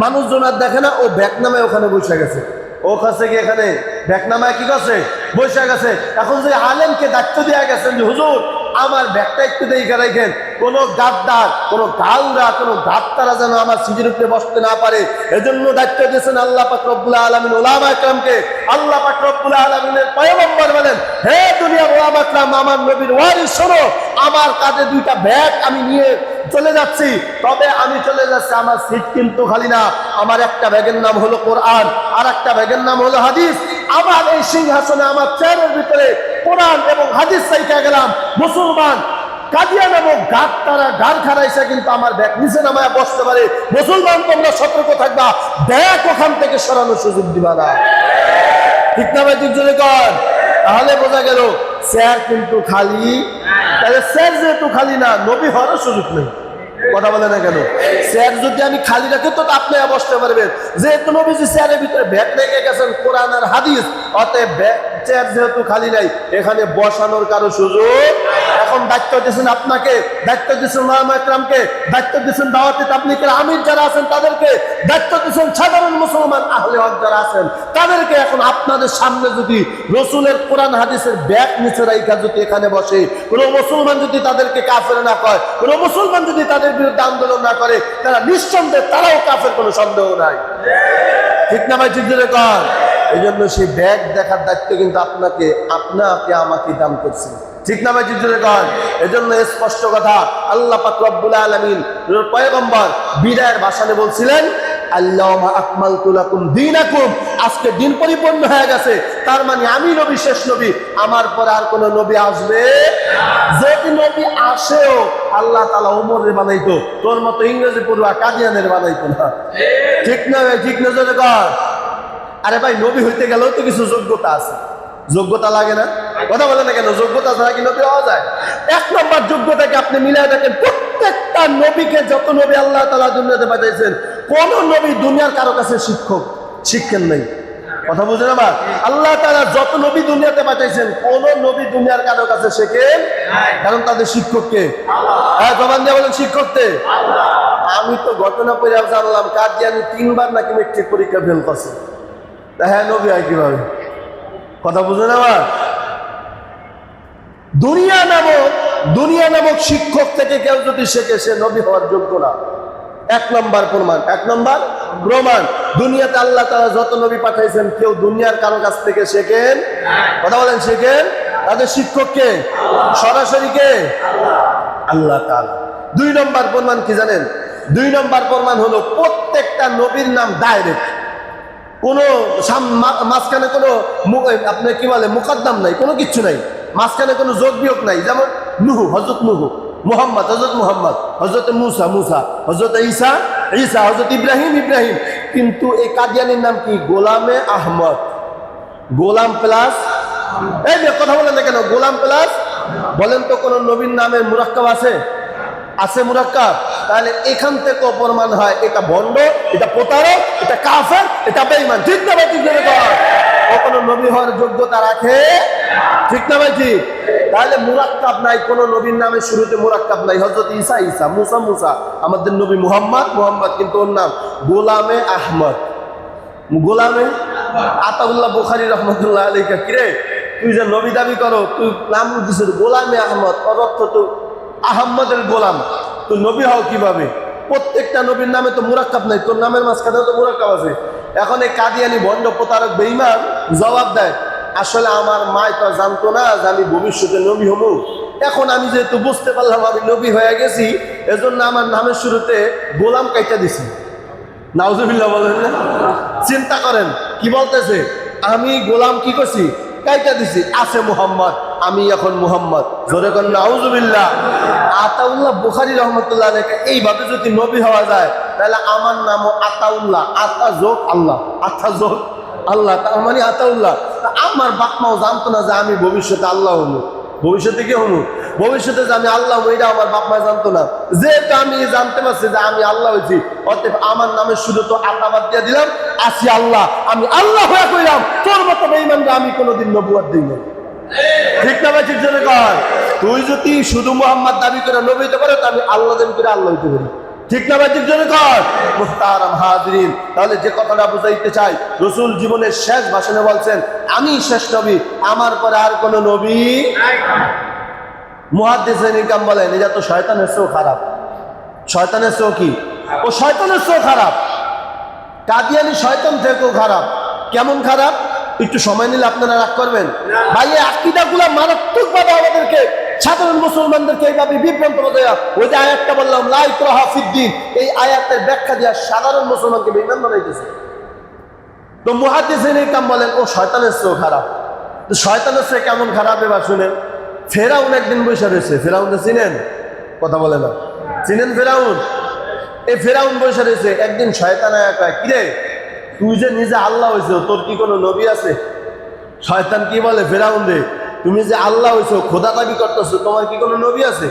মানুষজন আর দেখে না, ও ব্যাগ নামায় ওখানে বসে গেছে। ও কাছে কি এখানে ব্যাগ নামায় কি করছে? বসে গেছে। এখন যে আলেমকে দায়িত্ব দেওয়া গেছেন যে হুজুর আমার ব্যাগটা একটু দেখে রাখেন, কোনো গাদ্দার, কোনো গাউরা, কোনো গাদ্দারা যেন আমার সিজের উপরে বসতে না পারে, এজন্য দায়িত্ব দিয়েছেন আল্লাহ পাক রব্বুল আলামিন উলামা ইকরামকে। আল্লাহ পাক রব্বুল আলামিনের পয়গম্বর বলেন, হে দুনিয়ার উলামা ইকরাম, আমার নবীর ওয়ারিস শোনো, আমার কাঁধে দুইটা ব্যাগ আমি নিয়ে চলে যাচ্ছি, তবে আমি চলে যাচ্ছি, আমার সিট কিন্তু খালি না। আমার একটা ব্যাগের নাম হলো কোরআন, আর একটা ব্যাগের নাম হলো হাদিস। আমার এই সিংহাসনে আমার চেয়ারের ভিতরে কোরআন এবং হাদিস রেখে গেলাম। মুসলমান কাদিয়া নামক গাড়তারা গাড় খারাইছে কিন্তু আমার ব্যাগ নিচে নামায় বসতে পারে। মুসলমান তোমরা সতর্ক থাকবা, ব্যাগ ওখান থেকে সরানোর সুযোগ দিবা না। ঠিক না ভাই? ঠিক জোরে কর। তাহলে বোঝা গেল চেয়ার কিন্তু খালি। তাহলে চেয়ার যেহেতু খালি না, নবী হওয়ারও সুযোগ নেই। কথা বলে না কেন? চেয়ার যদি আমি খালি রাখি তো আপনি বসতে পারবেন, যেহেতু নবীজি চেয়ারের ভিতরে ব্যাগ রেখে গেছেন কোরআন আর হাদিস, অতএব চেয়ার যেহেতু খালি নাই, এখানে বসানোর কারো সুযোগ। এখন দায়িত্ব দিয়েছেন আপনাকে, দায়িত্ব দিয়েছেন উলামা ইকরামকে, দায়িত্ব দিয়েছেন দাওয়াতে তাবলীগের আমির যারা আছেন তাদেরকে, দায়িত্ব দিয়েছেন সাধারণ মুসলমান আহলে হক যারা আছেন তাদেরকে। এখন আপনাদের সামনে যদি রসুলের কোরআন হাদিসের ব্যাগ নিচে রাইখা যদি এখানে বসে, কোনো মুসলমান যদি তাদেরকে কাফের না কয়, কোনো মুসলমান যদি তাদের বিরুদ্ধে আন্দোলন না করে, তারা নিঃসন্দেহে তারাও কাফের, কোনো সন্দেহ নাই। ঠিক না ভাই? ঠিক জোরে কর। এই জন্য সেই ব্যাগ দেখার দায়িত্ব কিন্তু আপনাকে আমাকে দান করছে। ঠিক না ভাই? ঠিক জোরে কর। এই জন্য স্পষ্ট কথা, আল্লাহ পাক রব্বুল আলামিন পয়গম্বর বিদায়ের ভাষণে বলছিলেন আল্লাহুম্মা আকমালতু লাকুম দীনাকুম, আজকে দিন পরিপূর্ণ হয়ে গেছে। তার মানে আমি নবী, শেষ নবী, আমার পরে আর কোন নবী আসবে না। যদি নবী আসেও আল্লাহ তাআলা ওমরের বানাইতো, তোর মতো ইংরেজি পড়ুয়া কাদিয়ানের বানাইতো না। ঠিক না ভাই? ঠিক না জোরে কর। আরে ভাই নবী হইতে গেলেও তো কিছু যোগ্যতা আছে, যোগ্যতা লাগে না? কথা বলে না কেন? যোগ্যতা ছাড়া কি নবী হওয়া যায়? এক নম্বর যোগ্যতাকে আপনি মিলিয়ে দেখেন, প্রত্যেকটা নবীকে, যত নবী আল্লাহ তাআলা দুনিয়াতে পাঠাইছেন, কোন নবী দুনিয়ার কারো কাছে শিক্ষেন নাই। কথা বুঝেন আমার? আল্লাহ তাআলা যত নবী দুনিয়াতে পাঠাইছেন, কোন নবী দুনিয়ার কারো কাছে শেখেন? কারণ তাদের শিক্ষককে, হ্যাঁ জবান দিয়ে বলেন শিক্ষককে। আমি তো ঘটনা পড়ে জানলাম কাদিয়ানী 3 বার নাকি মেট্রিক পরীক্ষা ফেল করছে। হ্যাঁ নবী হয় কিভাবে? কথা বুঝেন আমার? দুনিয়া নামক শিক্ষক থেকে কেউ যদি শেখে, সে নবী হওয়ার যোগ্য না। এক নম্বর প্রমাণ, দুনিয়াতে আল্লাহ তাআলা যত নবী পাঠাইছেন, কেউ দুনিয়ার কারো কাছ থেকে শেখেন? কথা বলেন শেখেন? তাদের শিক্ষক কে? সরাসরি কে? আল্লাহ তাআলা। 2 নম্বর প্রমাণ কি জানেন? 2 নম্বর প্রমাণ হলো প্রত্যেকটা নবীর নাম ডাইরেক্ট, কোনো মাঝখানে কোনো আপনার কি বলে মুকদ্দম নাই, কোনো কিচ্ছু নাই, মাঝখানে কোনো যোগ বিয়োগ নাই। যেমন নুহু, হযরত নুহু, মুহাম্মদ, হযরত মুহাম্মদ, হযরত মুসা, হযরত ঈসা, হযরত ইব্রাহিম। কিন্তু এই কাদিয়ানির নাম কি? গোলামে আহমদ। গোলাম প্লাস, এই কথা বলেন না কেন? গোলাম প্লাস। বলেন তো কোন নবীর নামে মুরাক্কাব আছে মুরাক্কাব? তাহলে এখান থেকে প্রমাণ হয় এটা ভণ্ড, এটা প্রতারক, এটা কাফের, এটা বেঈমান। ঠিক না ভাই? ঠিক না? ও কোনো নবী হওয়ার যোগ্যতা রাখে? ঠিক না ভাই? ঠিক। তাহলে মুরাক্কাব নাই, কোন নবীর নামে শুরুতে মুরাক্কাব নাই। হযরত ঈসা, মুসা, আমাদের নবী মুহাম্মদ, কিন্তু ওর নাম গোলামে আহমদ। গোলামে আতাউল্লাহ বুখারী রহমতুল্লাহ আলাইহি কিরে তুই যে নবী দাবি করো, তুই নাম দিছিস গোলামে আহমদ, ওর অর্থ তো আহম্মদের গোলাম, তুই নবী হও কিভাবে? প্রত্যেকটা নবীর নামে তো মুরাক্কাব নাই, তোর নামের মাঝখানে তো মুরাক্কাব আছে। এখন এই কাদিয়ানি ভণ্ড প্রতারক বেঈমান জবাব দেয়, আসলে আমার মায় তো জানতো না যে আমি ভবিষ্যতে নবী হবো। এখন আমি যেহেতু বুঝতে পারলাম আমি নবী হয়ে গেছি, এজন্য আমার নামের শুরুতে গোলাম কাইটা দিছি। নাউজুবিল্লাহ বলেন না? চিন্তা করেন কি বলতেছে, আমি গোলাম কি করছি, কাইটা দিছি, আছে মুহাম্মদ, আমি এখন মুহাম্মদ। জোরে করেন নাউজুবিল্লাহ। আতাউল্লাহ বুখারী রাহমাতুল্লাহ আলাইহি এইভাবে যদি নবী হওয়া যায় তাহলে আমার নামও আতাউল্লাহ, আতা যোগ আল্লাহ, আতা যোগ আল্লাহ, তার মানে আতাউল্লাহ। আমার বাপ মাও জানতো না যে আমি ভবিষ্যতে আল্লাহ হবো। ভবিষ্যতে কি হবো? ভবিষ্যতে যে আমি আল্লাহ হবো এটা আমার বাপ মা জানতো না। যেহেতু আমি জানতে পারছি যে আমি আল্লাহ হয়েছি, অতএব আমার নামে শুধু তো আতাবাদ দিয়ে দিলাম, আসি আল্লাহ, আমি আল্লাহ হয়ে কইলাম। তোর মতো বেঈমানকে আমি কোনোদিন নবুয়ত দিই না। ঠিক না ভাই? ঠিক জন্য কর, তুই যদি শুধু মুহাম্মদ দাবি করে নবী হতে পারো, আমি আল্লাহ দাবি করে আল্লাহ হইতে পারি। ঠিক না ভাই? ঠিক জন্য কর। মুহতারাম হাজিরিন, তাহলে যে কথাটা বুঝাইতে চাই, রাসূল জীবনের শেষ ভাষণে বলছেন আমি শেষ নবী, আমার পরে আর কোনো নবী নাই। মুহাদ্দিসিন ইকরাম বলেন এটা তো শয়তানের চেয়েও খারাপ। শয়তানের চেয়েও কি? ও শয়তানের চেয়েও খারাপ। কাদিয়ানি শয়তান থেকেও খারাপ। কেমন খারাপ? একটু সময় নিলে আপনারা রাগ করবেন ভাই। এই আকীদাগুলো মারাত্মকভাবে আমাদেরকে, সাধারণ মুসলমানদেরকে এইভাবে বিভ্রান্ত করে দেয়া। ওই যে আয়াতটা বললাম লা ইকরাহা ফিদ্দীন, এই আয়াতের ব্যাখ্যা দেওয়া সাধারণ মুসলমানকে বেঈমান বানাইতেছে। তো মুহাদ্দিসিন ইকরাম বলেন ও শয়তানের চেয়েও খারাপ। তো শয়তানের চেয়ে কেমন খারাপ এবার শুনেন। ফেরাউন একদিন বসে রয়েছে। ফেরাউনকে চিনেন? কথা বলে না। চিনেন ফেরাউন? এই ফেরাউন বসে রয়েছে। একদিন শয়তান কয় কিরে তুই যে নিজে আল্লাহ হয়েছ, তোর কি কোনো নবী আছে? শয়তান কি বলে ফেরাউন রে, তুমি যে আল্লাহ হয়েছো, খোদা দাবি করতেছো, তোমার কি কোনো নবী আছে?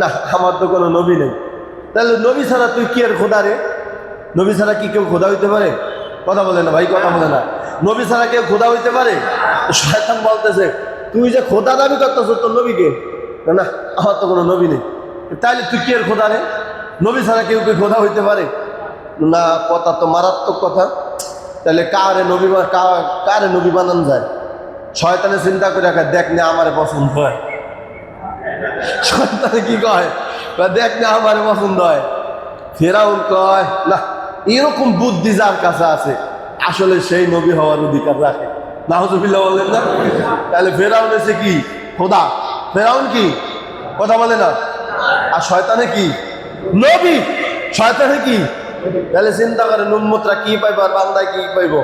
না, আমার তো কোনো নবী নেই। তাহলে নবী ছাড়া তুই কি আর খোদা রে? নবী ছাড়া কি কেউ খোদা হইতে পারে? কথা বলে না ভাই, কথা বলে না। নবী ছাড়া কেউ খোদা হইতে পারে? শয়তান বলতেছে তুই যে খোদা দাবি করতেছো, তোর নবীকে? না, আমার তো কোনো নবী নেই। তাহলে তুই কি আর খোদা রে? নবী ছাড়া কেউ কি খোদা হইতে পারে? না, কথা তো মারাত্মক কথা। তাহলে কারে নবী বানানো যায়? শয়তানে চিন্তা করে রাখা, দেখ না আমারে পছন্দ হয়। শয়তানে কি কয়, দেখ না আমারে পছন্দ হয়। ফেরাউন কয় না, এরকম বুদ্ধি যার কাছে আছে আসলে সেই নবী হওয়ার অধিকার রাখে। নাউজুবিল্লাহ বলেন না? তাহলে ফেরাউন এসে কি খোদা? ফেরাউন কি? কথা বলে না। আর শয়তানে কি? নবী। শয়তানে কি? তাহলে চিন্তা করেন উম্মতরা কি পাইব আর বান্দায় কি পাইব।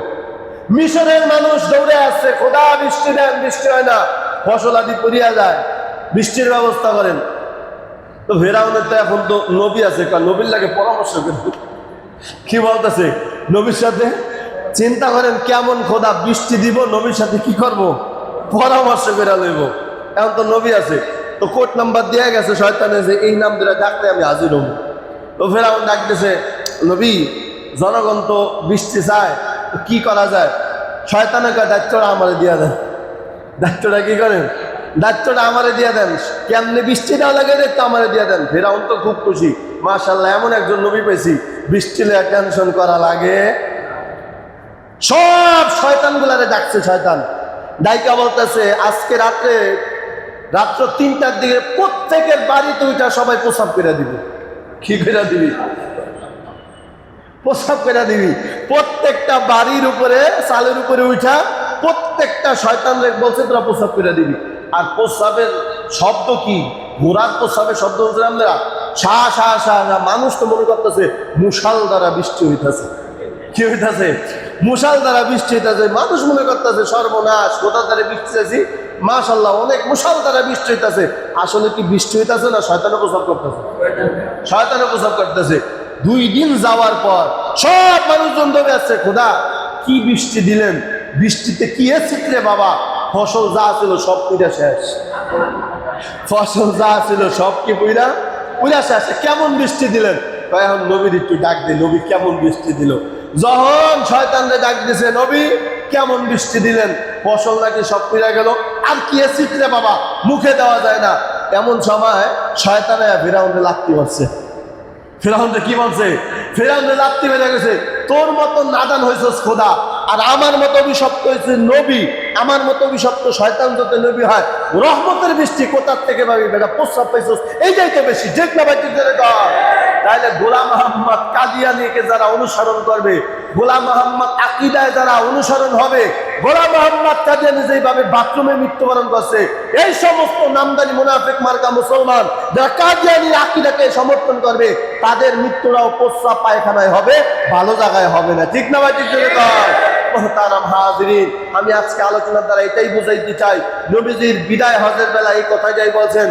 মিশরের মানুষ দৌড়ে আসছে, খোদা বৃষ্টি দেন, বৃষ্টি হয় না, ফসল আদি পড়িয়া যায়, বৃষ্টির ব্যবস্থা করেন। তো ফেরাউনের তো এখন তো নবী আছে, নবীর লাগে পরামর্শ করেন। কি বলতেছে নবীর সাথে? চিন্তা করেন কেমন খোদা, বৃষ্টি দিব, নবীর সাথে কি করব? পরামর্শ করে লইব। এখন তো নবী আছে, তো কোড নাম্বার দিয়ে গেছে শয়তানে যে এই নাম ধরে ডাকলে আমি হাজির হব। তো ফেরাউন ডাকতেছে নবী, জনগণ তো বৃষ্টি চায়, কি করা যায়? শয়তানে কয় দায়িত্বটা আমারে দিয়া দেন। দায়িত্বটা কি করেন? দায়িত্বটা আমারে দিয়া দেন, কেমনি বৃষ্টিটাও লাগে দেখতে আমারে দিয়া দেন। ফেরাউন তো খুব খুশি, মাশাআল্লাহ এমন একজন নবী পেয়েছি, বৃষ্টি নিয়ে টেনশন করা লাগে। সব শয়তান গুলারে ডাকছে। শয়তান ডাইকা বলতেছে আজকে রাত্র 3টার দিকে প্রত্যেকের বাড়িতে উঠা সবাই প্রসাব করে দিবি। কি করে দিবি? প্রসাব করে দিবি। প্রত্যেকটা বাড়ির উপরে, চালের উপরে উঠা প্রত্যেকটা শয়তানরে বলছে তোরা প্রসাব করে দিবি। আর প্রসাবের শব্দ কি? ঘোড়ার প্রসাবের শব্দ হচ্ছে আমরা শা শা শা। মানুষ তো মনে করতেছে মুষাল দ্বারা বৃষ্টি হইতেছে। কি হইতেছে? মুষাল দ্বারা বৃষ্টি হইতেছে। মানুষ মনে করতেছে সর্বনাশ, কোথা দ্বারা বৃষ্টি হয়েছি, মাশাআল্লাহ অনেক মুষাল দ্বারা বৃষ্টি হইতেছে। আসলে কি বৃষ্টি হইতেছে না শয়তানে প্রসাব করতেছে? শয়তানে প্রসাব করতেছে। 2 দিন যাওয়ার পর সব মানুষজন দৌড়ে আসছে, খোদা কি বৃষ্টি দিলেন, বৃষ্টিতে কি এসেছে রে বাবা? ফসল যা ছিল সব পুরা শেষ। ফসল যা ছিল সব কি পুরা শেষ। কেমন বৃষ্টি দিলেন? এখন নবীর একটু ডাক দে, নবী কেমন বৃষ্টি দিল। যখন শয়তানরে ডাক দিছে, নবী কেমন বৃষ্টি দিলেন, ফসল নাকি সব পুরা গেল, আর কি এসেছে রে বাবা, মুখে দেওয়া যায় না। এমন সময় শয়তানে ফেরাউনরে লাথি মারছে। ফেরাউনরে কি বলছে? ফেরাউনরে লাথি মেরে গেছে, তোর মতো নাদান হয়েছিস খোদা, আর আমার মতো অভিশপ্ত হয়েছে নবী, আমার মতো অভিশপ্ত শয়তান যত নবী হয়, রহমতের বৃষ্টি কোথার থেকে পাবি বেটা? প্রস্রাব পাইছস, এইটাই তো বেশি। ঠিক না ভাই? ঠিক করে কর। তাহলে গোলাম মোহাম্মদ কাদিয়ানীকে যারা অনুসরণ করবে, গোলাম মোহাম্মদ আকীদায় যারা অনুসরণ হবে, গোলাম মোহাম্মদ কাদিয়ানী যেভাবে বাথরুমে মৃত্যুবরণ করছে, এই সমস্ত নামদারি মুনাফিক মার্কা মুসলমান যারা কাদিয়ানীর আকীদাকে সমর্থন করবে, তাদের মৃত্যুরাও প্রস্রাব পায়খানায় হবে, ভালো জায়গায় হবে না। ঠিক না ভাই? ঠিক করে কর। মুহতারাম হাজিরিন, আমি আজকে আলোচনার দ্বারা এটাই বুঝাইতে চাই, নবীজির বিদায় হজের বেলা এই কথাটাই বলছেন,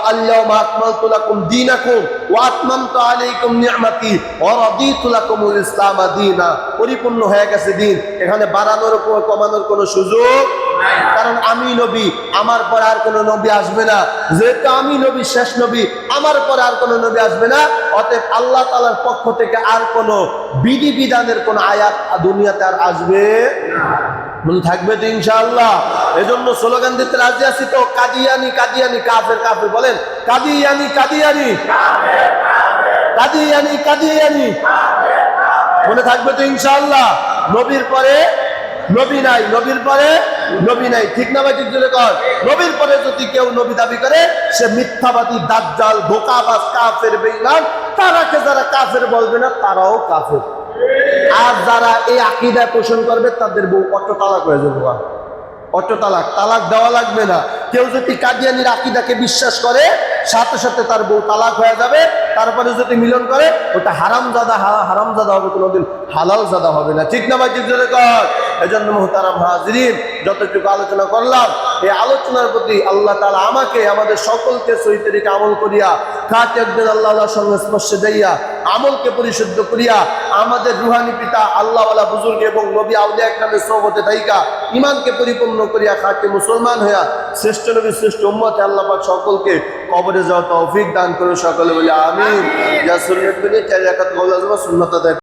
আল-ইয়াউমা আকমালতু লাকুম দীনাকুম ওয়া আতমামতু আলাইকুম নি'মাতি ওয়া রাদিতু লাকুমুল ইসলাম দীনা। পরিপূর্ণ হয়ে গেছে দিন, এখানে বাড়ানোর কমানোর কোনো সুযোগ নাই। কারণ আমি নবী, আমার পরে আর কোনো নবী আসবে না। যেহেতু আমি নবী, শেষ নবী, আমার পরে আর কোনো নবী আসবে না, অতএব আল্লাহ তাআলার পক্ষ থেকে আর কোনো বিধিবিধানের কোনো আয়াত দুনিয়াতে আর আসবে না। বলে থাকবে তো ইনশাআল্লাহ। এজন্য স্লোগান দিতে রাজি আছি তো, কাদিয়ানী কাদিয়ানী, কাফের কাফের। বলেন কাদিয়ানী কাদিয়ানী, কাদিয়ানী কাদিয়ানী। মনে থাকবে তো ইনশাআল্লাহ। নবীর পরে নবী নাই, নবীর পরে নবী নাই। ঠিক না ভাই? ঠিক জোরে কর। নবীর পরে যদি কেউ নবী দাবি করে, সে মিথ্যাবাদী, দাজ্জাল, ধোঁকাবাজ, কাফের, বেঈমান। তারাকে যারা কাফের বলবে না, তারাও কাফের। আর যারা এই আকীদায় পোষণ করবে, তাদের বউ অটো তালাক হয়ে যাবে। অটো তালাক, তালাক দেওয়া লাগবে না। কেউ যদি কাদিয়ানীর আকীদাকে বিশ্বাস করে, সাথে সাথে তার বউ তালাক হয়ে যাবে। তারপরে যদি মিলন করে, ওটা হারামজাদা, হারামজাদা হবে, কোনোদিন হালাল জাদা হবে না। ঠিক না ভাই? ঠিক জোরে কর। এজন্য মুহতারাম হাজিরিন, যতটুকু আলোচনা করলাম, এই আলোচনার প্রতি আল্লাহ তাআলা আমাকে, আমাদের সকলকে সহিত রেখে আমল করিয়া, খাঁটি একদিন আল্লাহর সঙ্গে স্পর্শে যাইয়া আমলকে পরিশুদ্ধ করিয়া, আমাদের রুহানি পিতা আল্লাহওয়ালা বুজুর্গ এবং নবী আউলিয়া একরামের সোহবতে থাইকা ঈমানকে পরিপূর্ণ করিয়া খাঁটি মুসলমান হইয়া শ্রেষ্ঠ নবী শ্রেষ্ঠ উম্মতে আল্লাহ পাক সকলকে কবরে যাওয়ার তৌফিক দান করে। সকলে বলে আমিন। ইয়া সুন্নাত বিনি 4 রাকাত কওলা সুন্নাত আদায়।